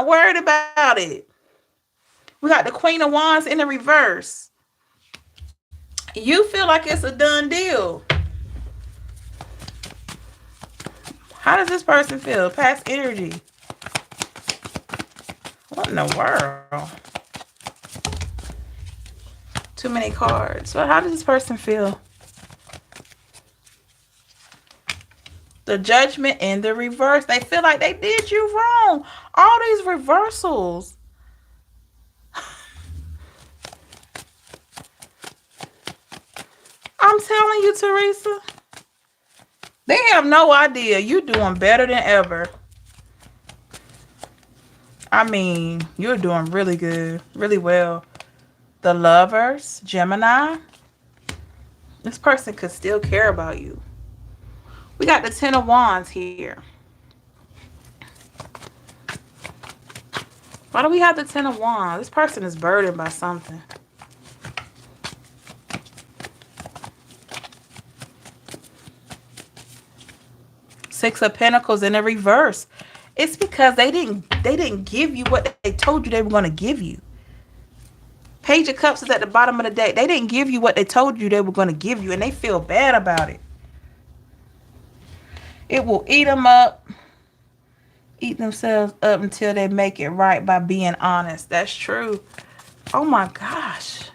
Speaker 1: worried about it. We got the Queen of Wands in the reverse. You feel like it's a done deal. How does this person feel? Past energy. What in the world? Too many cards. Well, how does this person feel? The Judgment in the reverse. They feel like they did you wrong. All these reversals. I'm telling you, Teresa. They have no idea. You're doing better than ever. I mean, you're doing really good. Really well. The Lovers, Gemini. This person could still care about you. We got the Ten of Wands here. Why do we have the Ten of Wands? This person is burdened by something. Six of Pentacles in the reverse. It's because they didn't give you what they told you they were going to give you. Page of Cups is at the bottom of the deck. They didn't give you what they told you they were going to give you, and they feel bad about it. It will eat them up, eat themselves up until they make it right by being honest. That's true. Oh my gosh.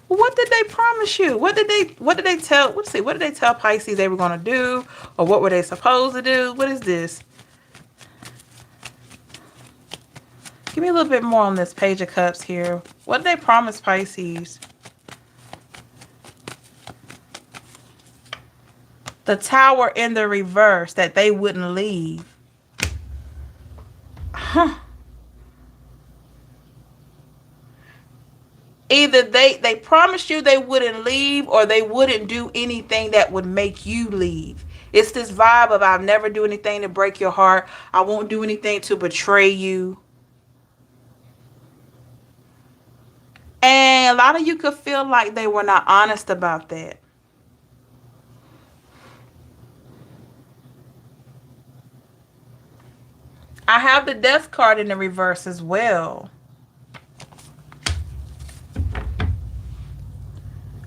Speaker 1: What did they promise you? What did they tell Pisces they were going to do? Or what were they supposed to do? What is this? Give me a little bit more on this Page of Cups here. What did they promise Pisces? The Tower in the reverse, that they wouldn't leave. Huh. Either they promised you they wouldn't leave, or they wouldn't do anything that would make you leave. It's this vibe of, I'll never do anything to break your heart. I won't do anything to betray you. And a lot of you could feel like they were not honest about that. I have the Death card in the reverse as well.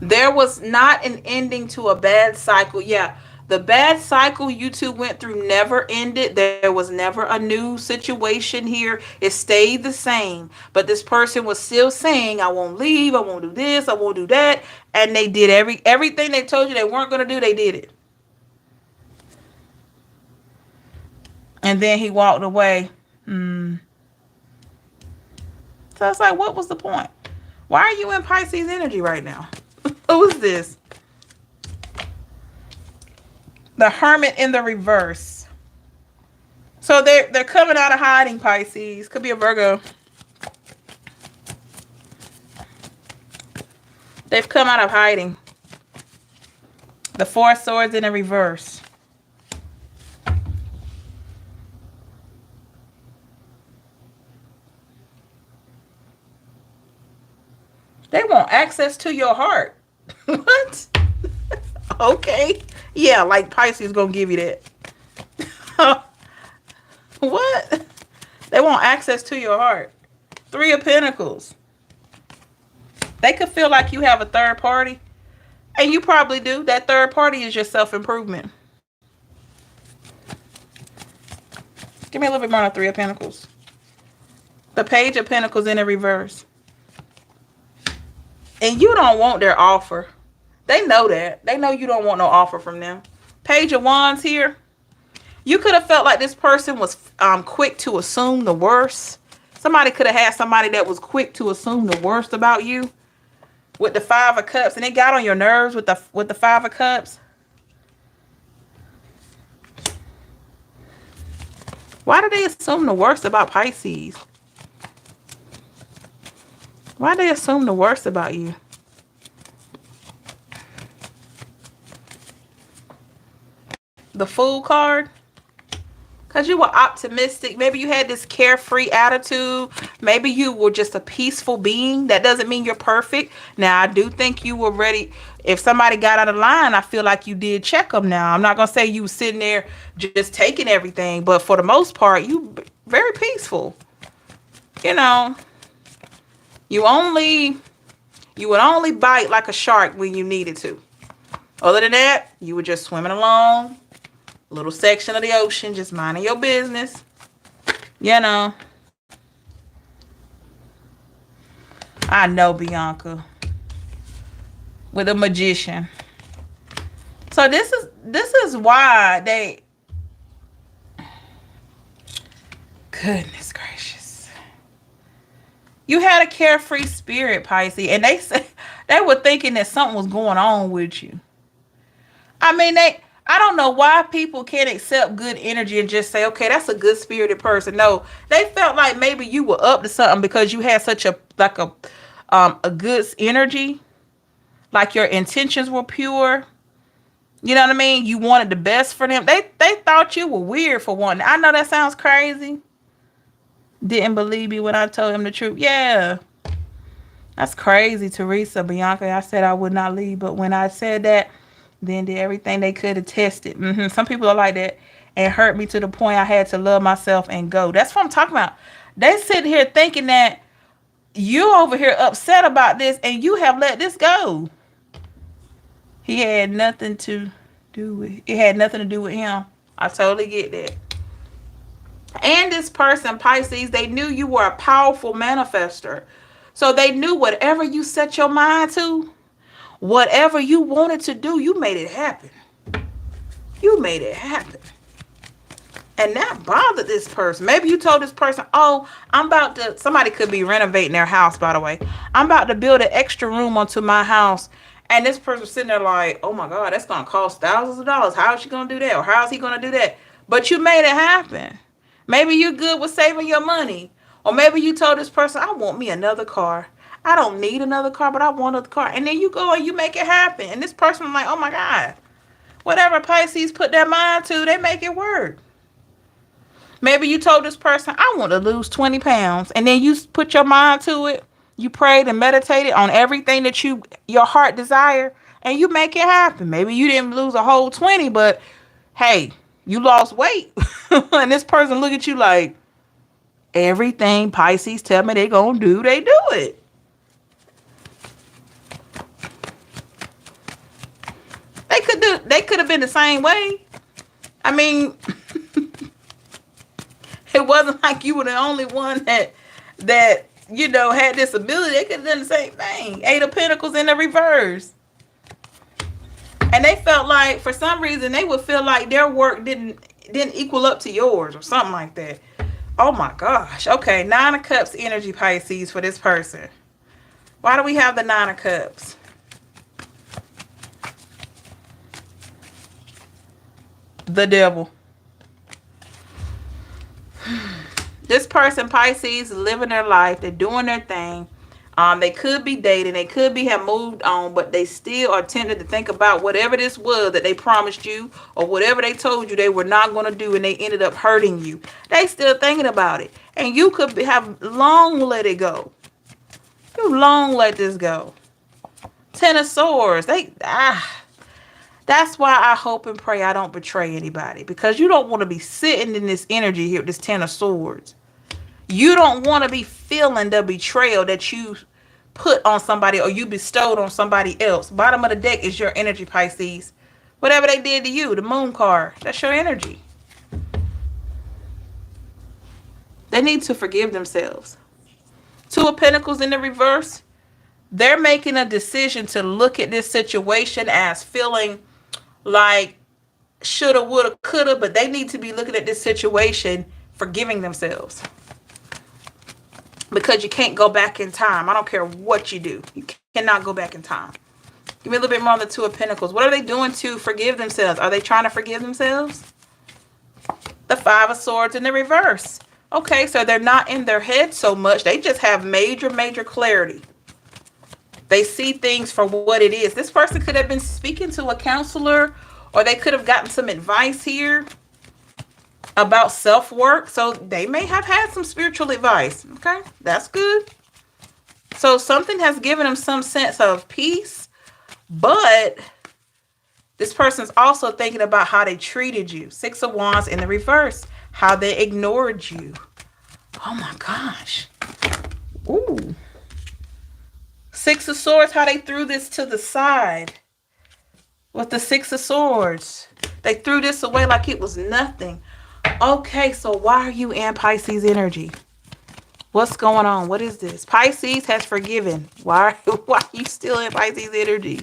Speaker 1: There was not an ending to a bad cycle. Yeah, the bad cycle you two went through never ended. There was never a new situation here. It stayed the same. But this person was still saying, I won't leave, I won't do this, I won't do that. And they did everything they told you they weren't going to do, they did it. And then he walked away. So it's like, what was the point? Why are you in Pisces energy right now? Who is this? The Hermit in the reverse. So they're coming out of hiding, Pisces. Could be a Virgo. They've come out of hiding. The Four of Swords in the reverse. They want access to your heart. What? Okay. Yeah, like Pisces gonna give you that. What? They want access to your heart. Three of Pentacles. They could feel like you have a third party. And you probably do. That third party is your self-improvement. Give me a little bit more on Three of Pentacles. The Page of Pentacles in the reverse. And you don't want their offer. They know that. They know you don't want no offer from them. Page of Wands here. You could have felt like this person was quick to assume the worst. Somebody could have had somebody that was quick to assume the worst about you. With the Five of Cups. And it got on your nerves with the Five of Cups. Why do they assume the worst about Pisces? Why do they assume the worst about you? The Fool card. Because you were optimistic. Maybe you had this carefree attitude. Maybe you were just a peaceful being. That doesn't mean you're perfect. Now, I do think you were ready. If somebody got out of line, I feel like you did check them now. I'm not going to say you were sitting there just taking everything. But for the most part, you very peaceful. You know. You would only bite like a shark when you needed to. Other than that, you were just swimming along, Little section of the ocean, just minding your business. You know. I know, Bianca. With a magician. So this is why they, goodness gracious. You had a carefree spirit, Pisces, and they were thinking that something was going on with you. I mean, I don't know why people can't accept good energy and just say, okay, that's a good spirited person. No, they felt like maybe you were up to something because you had such a good energy, like your intentions were pure. You know what I mean? You wanted the best for them. They thought you were weird for one. I know that sounds crazy. Didn't believe me when I told him the truth. Yeah. That's crazy, Teresa, Bianca. I said I would not leave, but when I said that, then did everything they could to test it. Some people are like that and hurt me to the point I had to love myself and go. That's what I'm talking about. They sit here thinking that you over here upset about this and you have let this go. He had nothing to do with it. Had nothing to do with him. I totally get that. And this person, Pisces, they knew you were a powerful manifester. So they knew whatever you set your mind to, whatever you wanted to do, you made it happen. You made it happen. And that bothered this person. Maybe you told this person, oh, somebody could be renovating their house, by the way. I'm about to build an extra room onto my house. And this person sitting there like, oh my God, that's going to cost thousands of dollars. How is she going to do that? Or how is he going to do that? But you made it happen. Maybe you're good with saving your money. Or maybe you told this person, I want me another car. I don't need another car, but I want another car. And then you go and you make it happen. And this person is like, oh my God. Whatever Pisces put their mind to, they make it work. Maybe you told this person, I want to lose 20 pounds. And then you put your mind to it. You prayed and meditated on everything that your heart desire. And you make it happen. Maybe you didn't lose a whole 20, but hey, you lost weight. And this person look at you like, everything Pisces tell me they gonna do, they do it. They could have been the same way. I mean, it wasn't like you were the only one that had this ability. They could have done the same thing. Eight of Pentacles in the reverse. And they felt like, for some reason, they would feel like their work didn't equal up to yours or something like that. Oh my gosh. Okay, Nine of Cups energy, Pisces, for this person. Why do we have the Nine of Cups? The Devil. This person, Pisces, is living their life. They're doing their thing. They could be dating. They could have moved on, but they still are tempted to think about whatever this was that they promised you or whatever they told you they were not going to do, and they ended up hurting you. They still thinking about it. And you could have long let it go. You long let this go. Ten of Swords. That's why I hope and pray I don't betray anybody, because you don't want to be sitting in this energy here, this Ten of Swords. You don't want to be feeling the betrayal that you put on somebody or you bestowed on somebody else. Bottom of the deck is your energy, Pisces. Whatever they did to you, the Moon card, that's your energy. They need to forgive themselves. Two of Pentacles in the reverse. They're making a decision to look at this situation as feeling like shoulda, woulda, coulda, but they need to be looking at this situation forgiving themselves. Because you can't go back in time. I don't care what you do. You cannot go back in time. Give me a little bit more on the Two of Pentacles. What are they doing to forgive themselves? Are they trying to forgive themselves? The Five of Swords in the reverse. Okay, so they're not in their head so much. They just have major, major clarity. They see things for what it is. This person could have been speaking to a counselor, or they could have gotten some advice here about self-work. So they may have had some spiritual advice. Okay, that's good. So something has given them some sense of peace, but this person's also thinking about how they treated you. Six of Wands in the reverse, how they ignored you. Oh my gosh. Ooh. Six of Swords, how they threw this to the side with the Six of Swords. They threw this away like it was nothing. Okay, so why are you in Pisces energy? What's going on? What is this? Pisces has forgiven. Why are you still in Pisces energy?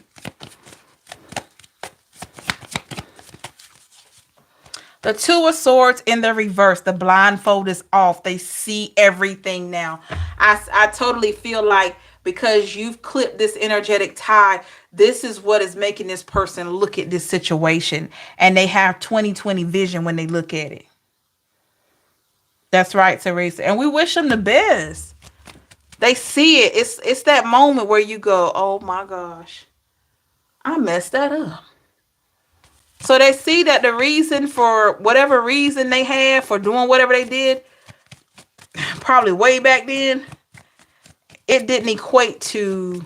Speaker 1: The Two of Swords in the reverse. The blindfold is off. They see everything now. I totally feel like because you've clipped this energetic tie, this is what is making this person look at this situation. And they have 20/20 vision when they look at it. That's right, Teresa. And we wish them the best. They see it. It's that moment where you go, oh my gosh, I messed that up. So they see that the reason for whatever reason they had for doing whatever they did, probably way back then, it didn't equate to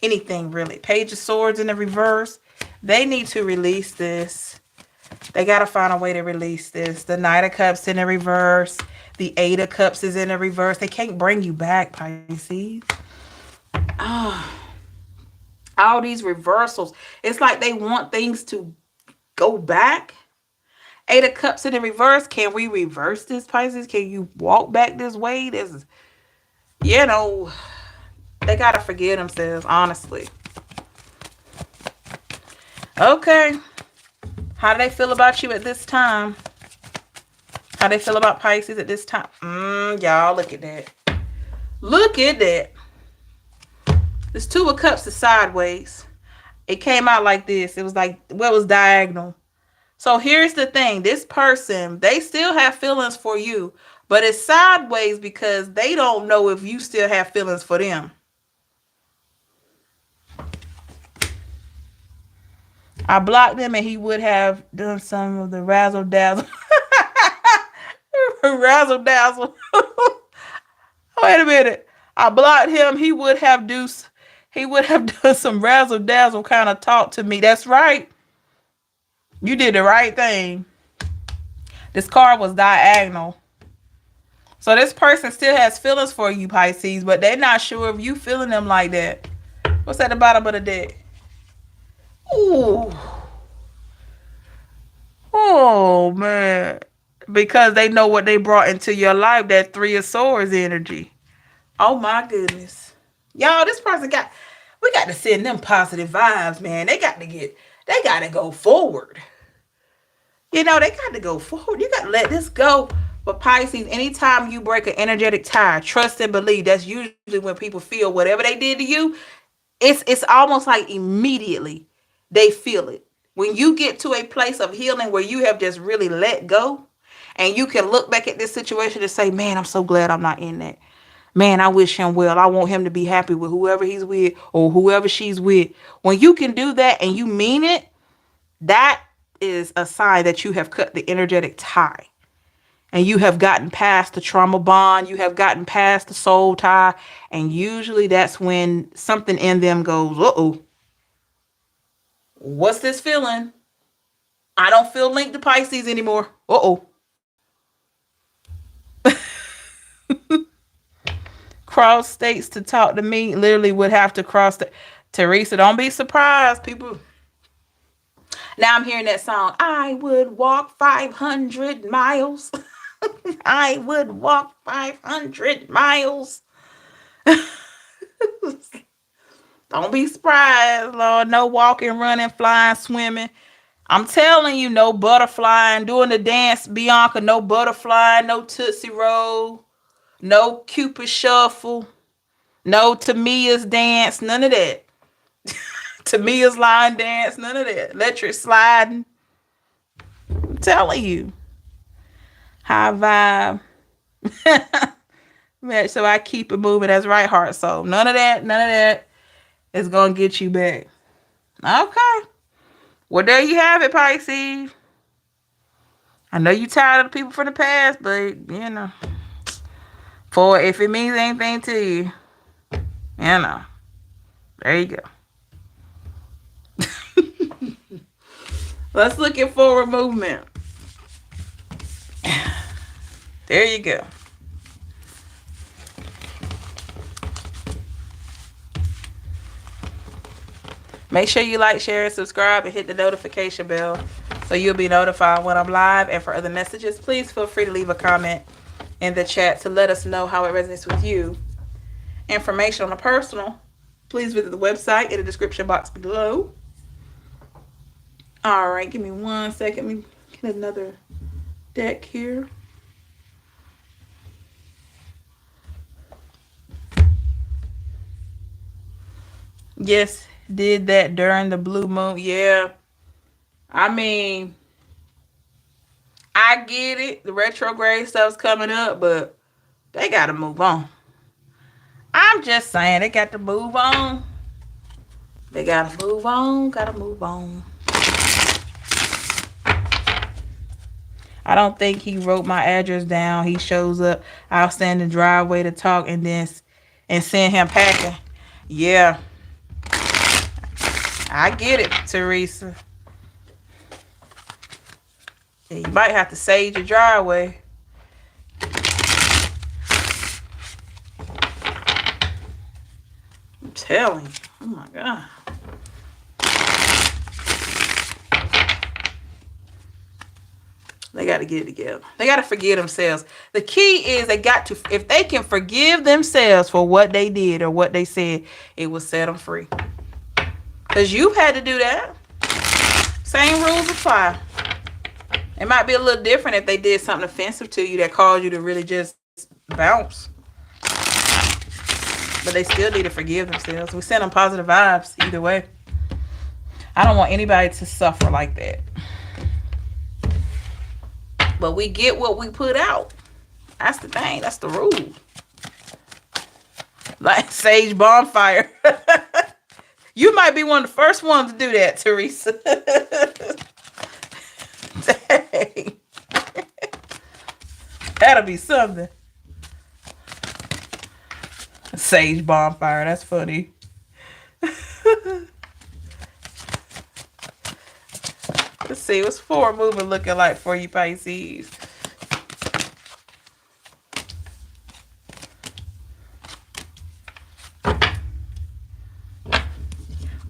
Speaker 1: anything really. Page of Swords in the reverse. They need to release this. They got to find a way to release this. The Knight of Cups in the reverse. The Eight of Cups is in the reverse. They can't bring you back, Pisces. All these reversals. It's like they want things to go back. Eight of Cups in the reverse. Can we reverse this, Pisces? Can you walk back this way? This is, you know, they got to forgive themselves, honestly. Okay. How do they feel about you at this time? How they feel about Pisces at this time? Y'all, look at that. Look at that. This Two of Cups is sideways. It came out like this. It was like, well, it was diagonal. So here's the thing. This person, they still have feelings for you, but it's sideways because they don't know if you still have feelings for them. I blocked him and he would have done some of the razzle dazzle. Razzle dazzle. Wait a minute. I blocked him. He would have done some razzle dazzle kind of talk to me. That's right. You did the right thing. This card was diagonal. So this person still has feelings for you, Pisces, but they're not sure if you feeling them like that. What's at the bottom of the deck? Ooh. Oh, man. Because they know what they brought into your life, that Three of Swords energy. Oh, my goodness. Y'all, this person we got to send them positive vibes, man. They got to go forward. You know, they got to go forward. You got to let this go. But Pisces, anytime you break an energetic tie, trust and believe, that's usually when people feel whatever they did to you, it's almost like immediately they feel it. When you get to a place of healing where you have just really let go and you can look back at this situation and say, man, I'm so glad I'm not in that. Man, I wish him well. I want him to be happy with whoever he's with or whoever she's with. When you can do that and you mean it, that is a sign that you have cut the energetic tie. And you have gotten past the trauma bond. You have gotten past the soul tie. And usually that's when something in them goes, uh-oh. What's this feeling? I don't feel linked to Pisces anymore. Uh-oh. Cross states to talk to me. Literally would have to cross the... Teresa, don't be surprised, people. Now I'm hearing that song. I would walk 500 miles. I would walk 500 miles. Don't be surprised, Lord. No walking, running, flying, swimming. I'm telling you, no butterflying, doing the dance, Bianca. No butterflying, no Tootsie Roll, no Cupid Shuffle, no Tamia's dance, none of that. Tamia's line dance, none of that. Electric sliding. I'm telling you. High vibe. So I keep it moving. That's right, heart, soul. None of that is going to get you back. Okay. Well, there you have it, Pisces. I know you tired of the people from the past, but, you know, for if it means anything to you, you know, there you go. Let's look at forward movement. There you go. Make sure you like, share, and subscribe, and hit the notification bell So you'll be notified when I'm live. And for other messages, please feel free to leave a comment in the chat to let us know how it resonates with you. Information on a personal, please visit the website in the description box below. All right, give me 1 second. Let me get another deck here. Yes, did that during the blue moon. Yeah. I mean, I get it. The retrograde stuff's coming up, but they got to move on. I'm just saying, they got to move on. They got to move on. Got to move on. I don't think he wrote my address down. He shows up. I'll stand in the driveway to talk and send him packing. Yeah. I get it, Teresa. Yeah, you might have to sage your driveway. I'm telling you. Oh my God. They got to get it together. They got to forgive themselves. The key is they got to, if they can forgive themselves for what they did or what they said, it will set them free. Because you've had to do that. Same rules apply. It might be a little different if they did something offensive to you that caused you to really just bounce. But they still need to forgive themselves. We send them positive vibes either way. I don't want anybody to suffer like that. But we get what we put out. That's the thing. That's the rule. Like sage bonfire. You might be one of the first ones to do that, Teresa. Dang. That'll be something. Sage bonfire. That's funny. Let's see. What's forward movement looking like for you, Pisces?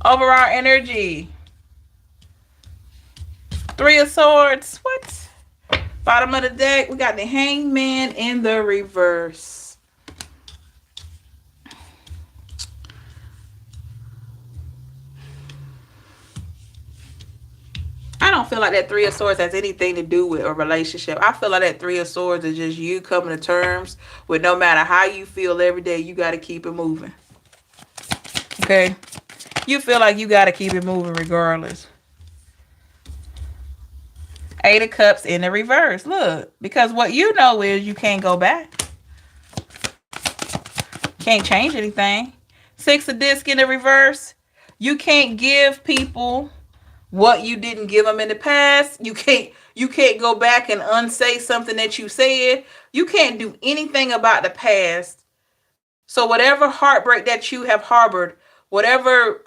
Speaker 1: Overall energy. 3 of Swords. What? Bottom of the deck, we got the Hangman in the reverse. I don't feel like that 3 of Swords has anything to do with a relationship. I feel like that 3 of Swords is just you coming to terms with no matter how you feel every day, you got to keep it moving. Okay? You feel like you got to keep it moving regardless. 8 of Cups in the reverse. Look, because what you know is you can't go back. Can't change anything. 6 of Discs in the reverse. You can't give people what you didn't give them in the past. You can't go back and unsay something that you said. You can't do anything about the past. So whatever heartbreak that you have harbored, whatever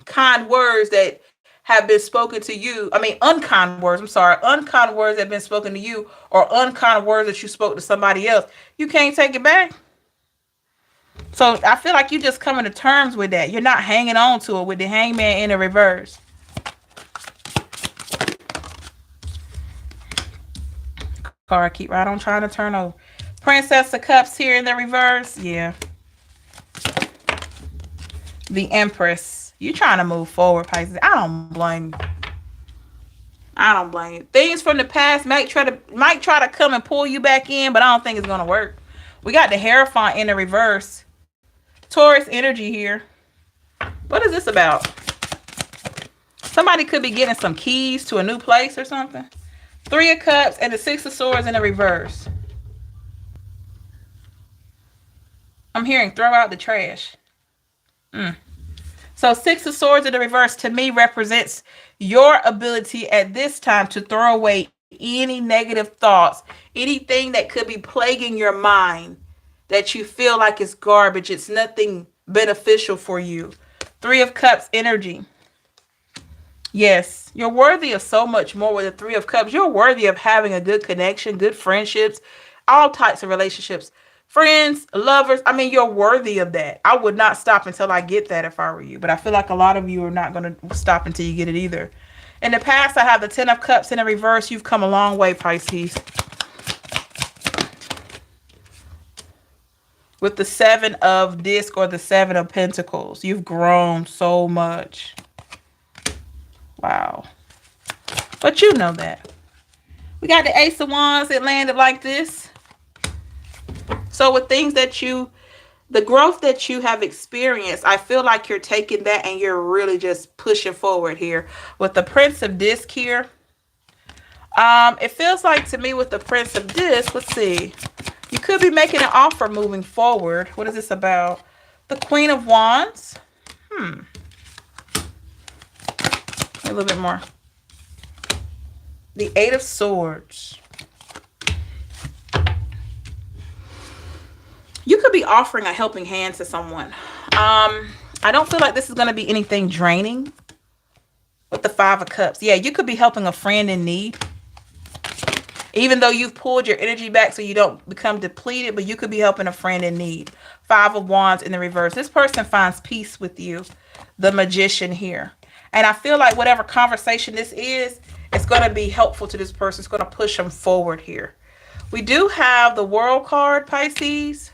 Speaker 1: kind words that have been spoken to you, unkind words that have been spoken to you, or unkind words that you spoke to somebody else, you can't take it back. So I feel like you're just coming to terms with that. You're not hanging on to it with the Hangman in the reverse. Car, keep right on trying to turn over. Princess of Cups here in the reverse. Yeah. The Empress. You trying to move forward, Pisces. I don't blame you. I don't blame you. Things from the past might try to come and pull you back in, but I don't think it's gonna work. We got the Hierophant in the reverse. Taurus energy here. What is this about? Somebody could be getting some keys to a new place or something. 3 of Cups and the 6 of Swords in the reverse. I'm hearing throw out the trash. So 6 of Swords in the reverse to me represents your ability at this time to throw away any negative thoughts, anything that could be plaguing your mind that you feel like it's garbage. It's nothing beneficial for you. 3 of Cups energy. Yes, you're worthy of so much more with the 3 of Cups. You're worthy of having a good connection, good friendships, all types of relationships. Friends, lovers, you're worthy of that. I would not stop until I get that if I were you. But I feel like a lot of you are not going to stop until you get it either. In the past, I have the 10 of Cups in the reverse. You've come a long way, Pisces. With the 7 of Disc or the 7 of Pentacles. You've grown so much. Wow. But you know that. We got the Ace of Wands. It landed like this. So with things that the growth that you have experienced, I feel like you're taking that and you're really just pushing forward here. With the Prince of Disc here. It feels like to me with the Prince of Disc, let's see. You could be making an offer moving forward. What is this about? The Queen of Wands. A little bit more. The 8 of Swords. You could be offering a helping hand to someone. I don't feel like this is going to be anything draining. With the 5 of Cups. Yeah, you could be helping a friend in need. Even though you've pulled your energy back so you don't become depleted, but you could be helping a friend in need. 5 of Wands in the reverse. This person finds peace with you. The Magician here. And I feel like whatever conversation this is, it's going to be helpful to this person. It's going to push them forward here. We do have the World card, Pisces.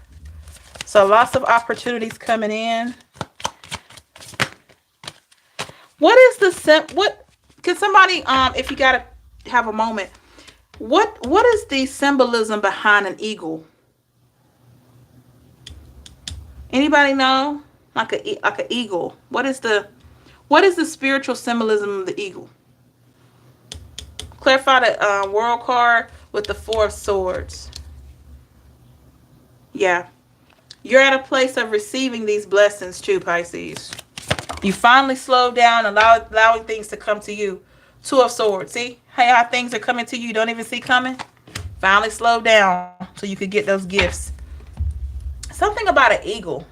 Speaker 1: So lots of opportunities coming in. What is the can somebody if you got to have a moment, what is the symbolism behind an eagle? Anybody know? Like an eagle. What is the spiritual symbolism of the eagle? Clarify the World card with the 4 of Swords. Yeah. You're at a place of receiving these blessings too, Pisces. You finally slow down, allowing things to come to you. 2 of Swords. See how things are coming to you don't even see coming? Finally slow down so you could get those gifts. Something about an eagle.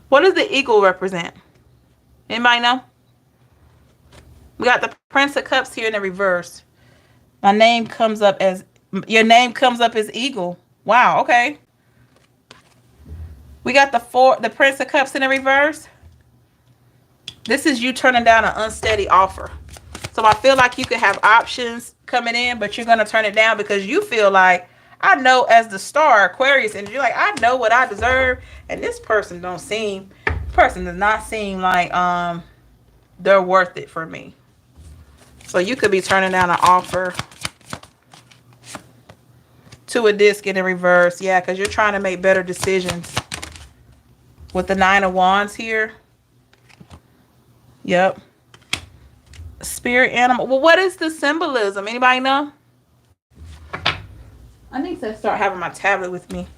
Speaker 1: What does the eagle represent? Anybody know? We got the Prince of Cups here in the reverse. Your name comes up as Eagle. Wow, okay. We got the Prince of Cups in the reverse. This is you turning down an unsteady offer. So I feel like you could have options coming in, but you're going to turn it down because you feel like, I know as the star Aquarius, and you're like, I know what I deserve. And this person does not seem like they're worth it for me. So you could be turning down an offer. 2 of Disc in the reverse. Yeah, because you're trying to make better decisions. With the 9 of Wands here. Yep. Spirit animal. Well, what is the symbolism? Anybody know? I need to start having my tablet with me.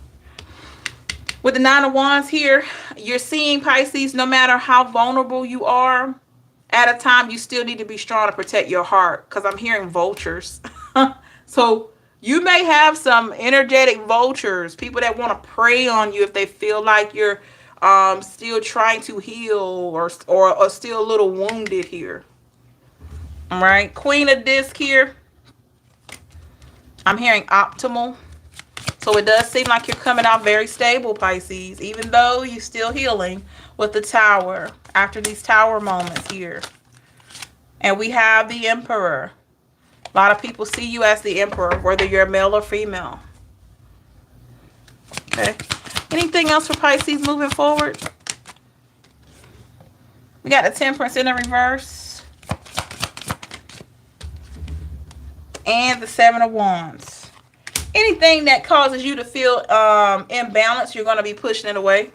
Speaker 1: With the 9 of Wands here, you're seeing, Pisces, no matter how vulnerable you are, at a time, you still need to be strong to protect your heart. Because I'm hearing vultures. So you may have some energetic vultures. People that want to prey on you if they feel like you're still trying to heal or still a little wounded here. All right. Queen of Disc here. I'm hearing optimal. So it does seem like you're coming out very stable, Pisces, even though you're still healing with the Tower after these Tower moments here. And we have the Emperor. A lot of people see you as the Emperor, whether you're male or female. Okay. Anything else for Pisces moving forward? We got the Temperance in the reverse. And the 7 of Wands. Anything that causes you to feel imbalanced, you're going to be pushing it away.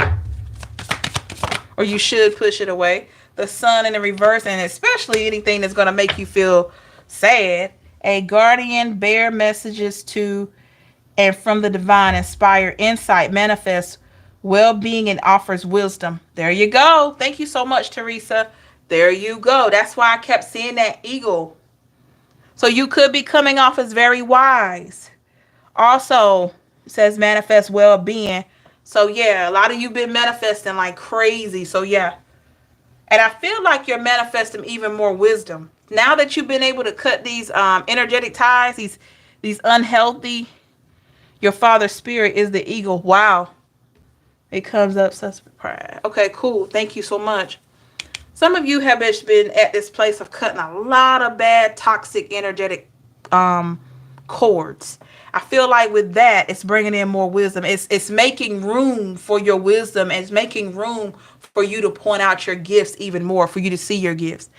Speaker 1: Or you should push it away. The Sun in the reverse, and especially anything that's going to make you feel sad. A guardian bear messages to and from the divine, inspire insight, manifest well-being, and offers wisdom. There you go. Thank you so much, Teresa. There you go. That's why I kept seeing that eagle. So you could be coming off as very wise. Also, it says manifest well-being. So yeah, a lot of you been manifesting like crazy. So yeah. And I feel like you're manifesting even more wisdom. Now that you've been able to cut these energetic ties, these unhealthy, your father's spirit is the eagle. Wow. It comes up such pride. Okay, cool. Thank you so much. Some of you have been at this place of cutting a lot of bad, toxic, energetic um, cords. I feel like with that, it's bringing in more wisdom. It's making room for your wisdom. It's making room for you to point out your gifts even more, for you to see your gifts.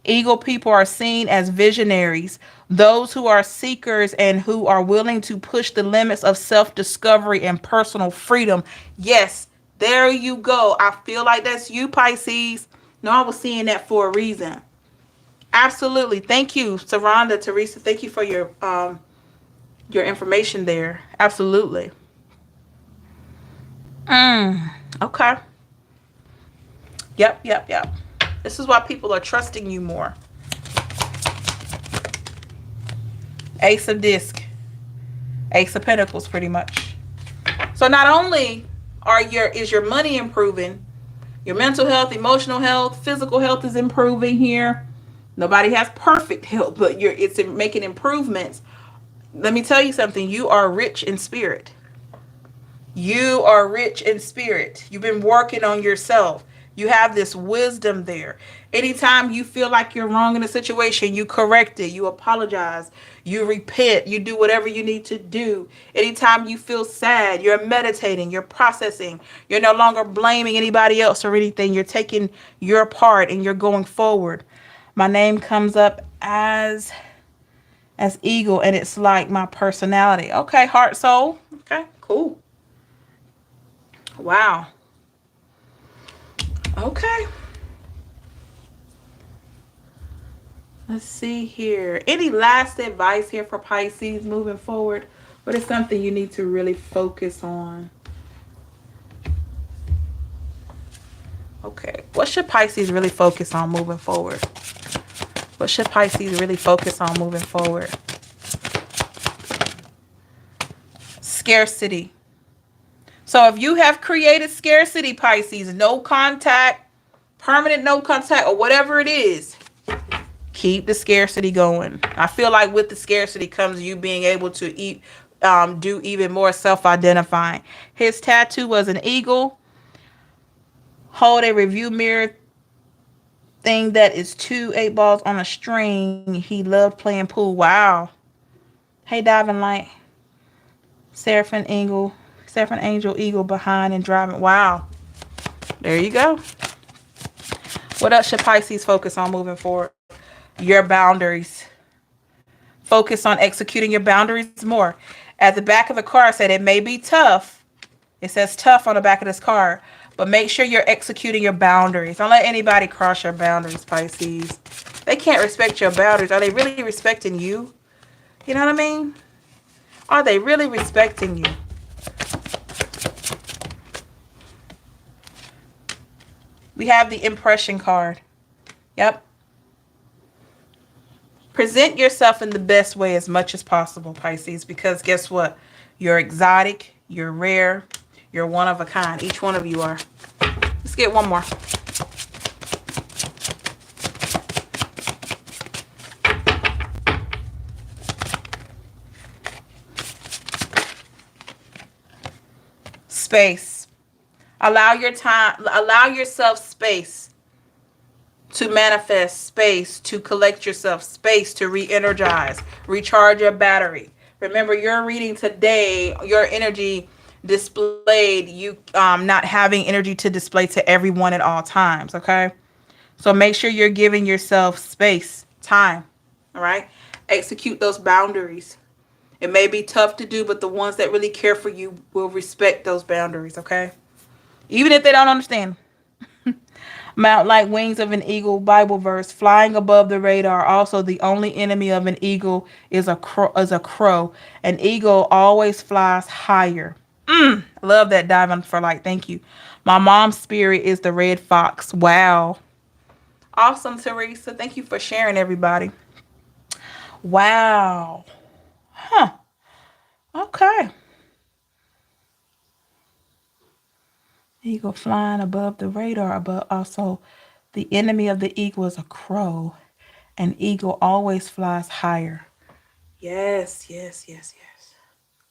Speaker 1: Eagle people are seen as visionaries, those who are seekers and who are willing to push the limits of self discovery and personal freedom. Yes, there you go. I feel like that's you, Pisces. No, I was seeing that for a reason. Absolutely. Thank you, Saranda, Teresa. Thank you for your information there. Absolutely. Okay. Yep. This is why people are trusting you more. Ace of Disc. Ace of Pentacles, pretty much. So not only is your money improving, your mental health, emotional health, physical health is improving here. Nobody has perfect health, but it's making improvements. Let me tell you something. You are rich in spirit. You are rich in spirit. You've been working on yourself. You have this wisdom there. Anytime you feel like you're wrong in a situation, you correct it, you apologize, you repent, you do whatever you need to do. Anytime you feel sad, you're meditating, you're processing, you're no longer blaming anybody else or anything. You're taking your part and you're going forward. My name comes up as Eagle, and it's like my personality. Okay, heart, soul. Okay, cool. Wow. Okay. Let's see here. Any last advice here for Pisces moving forward? What is something you need to really focus on? Okay. What should Pisces really focus on moving forward? What should Pisces really focus on moving forward? Scarcity. So if you have created scarcity, Pisces, no contact, permanent no contact, or whatever it is, keep the scarcity going. I feel like with the scarcity comes you being able to do even more self-identifying. His tattoo was an eagle. Hold a review mirror thing that is 2 8 balls on a string. He loved playing pool. Wow. Hey, Diving Light. Seraphim Angel Eagle behind and driving. Wow. There you go. What else should Pisces focus on moving forward? Your boundaries. Focus on executing your boundaries more. At the back of the card said it may be tough. It says tough on the back of this card. But make sure you're executing your boundaries. Don't let anybody cross your boundaries, Pisces. They can't respect your boundaries. Are they really respecting you? You know what I mean? Are they really respecting you? We have the impression card. Yep. Present yourself in the best way as much as possible, Pisces, because guess what? You're exotic, you're rare, you're one of a kind. Each one of you are. Let's get one more. Space. Allow yourself space to manifest, space to collect yourself, space to re-energize, recharge your battery. Remember, your reading today, your energy displayed, you not having energy to display to everyone at all times, okay? So make sure you're giving yourself space, time, all right? Execute those boundaries. It may be tough to do, but the ones that really care for you will respect those boundaries, okay? Even if they don't understand. Mount like wings of an eagle, Bible verse, flying above the radar. Also, the only enemy of an eagle is a crow. An eagle always flies higher. I love that, Diving for Light. Thank you. My mom's spirit is the red fox. Wow. Awesome, Teresa. Thank you for sharing, everybody. Wow. Huh. Okay. Eagle flying above the radar, but also the enemy of the eagle is a crow. An eagle always flies higher. Yes.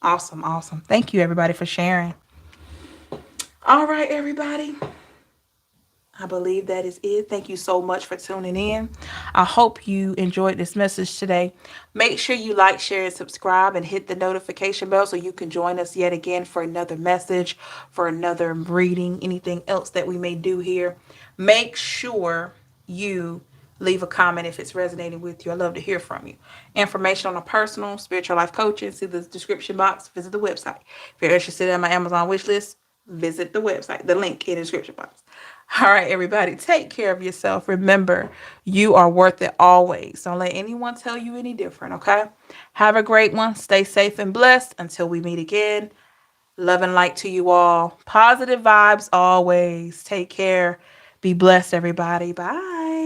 Speaker 1: Awesome. Thank you, everybody, for sharing. All right, everybody. I believe that is it. Thank you so much for tuning in. I hope you enjoyed this message today. Make sure you like, share, and subscribe and hit the notification bell so you can join us yet again for another message, for another reading, anything else that we may do here. Make sure you leave a comment if it's resonating with you. I love to hear from you. Information on a personal spiritual life coaching, see the description box, visit the website. If you're interested in my Amazon wish list, visit the website, the link in the description box. All right, everybody, take care of yourself. Remember, you are worth it always. Don't let anyone tell you any different, okay? Have a great one. Stay safe and blessed until we meet again. Love and light to you all. Positive vibes always. Take care. Be blessed, everybody. Bye.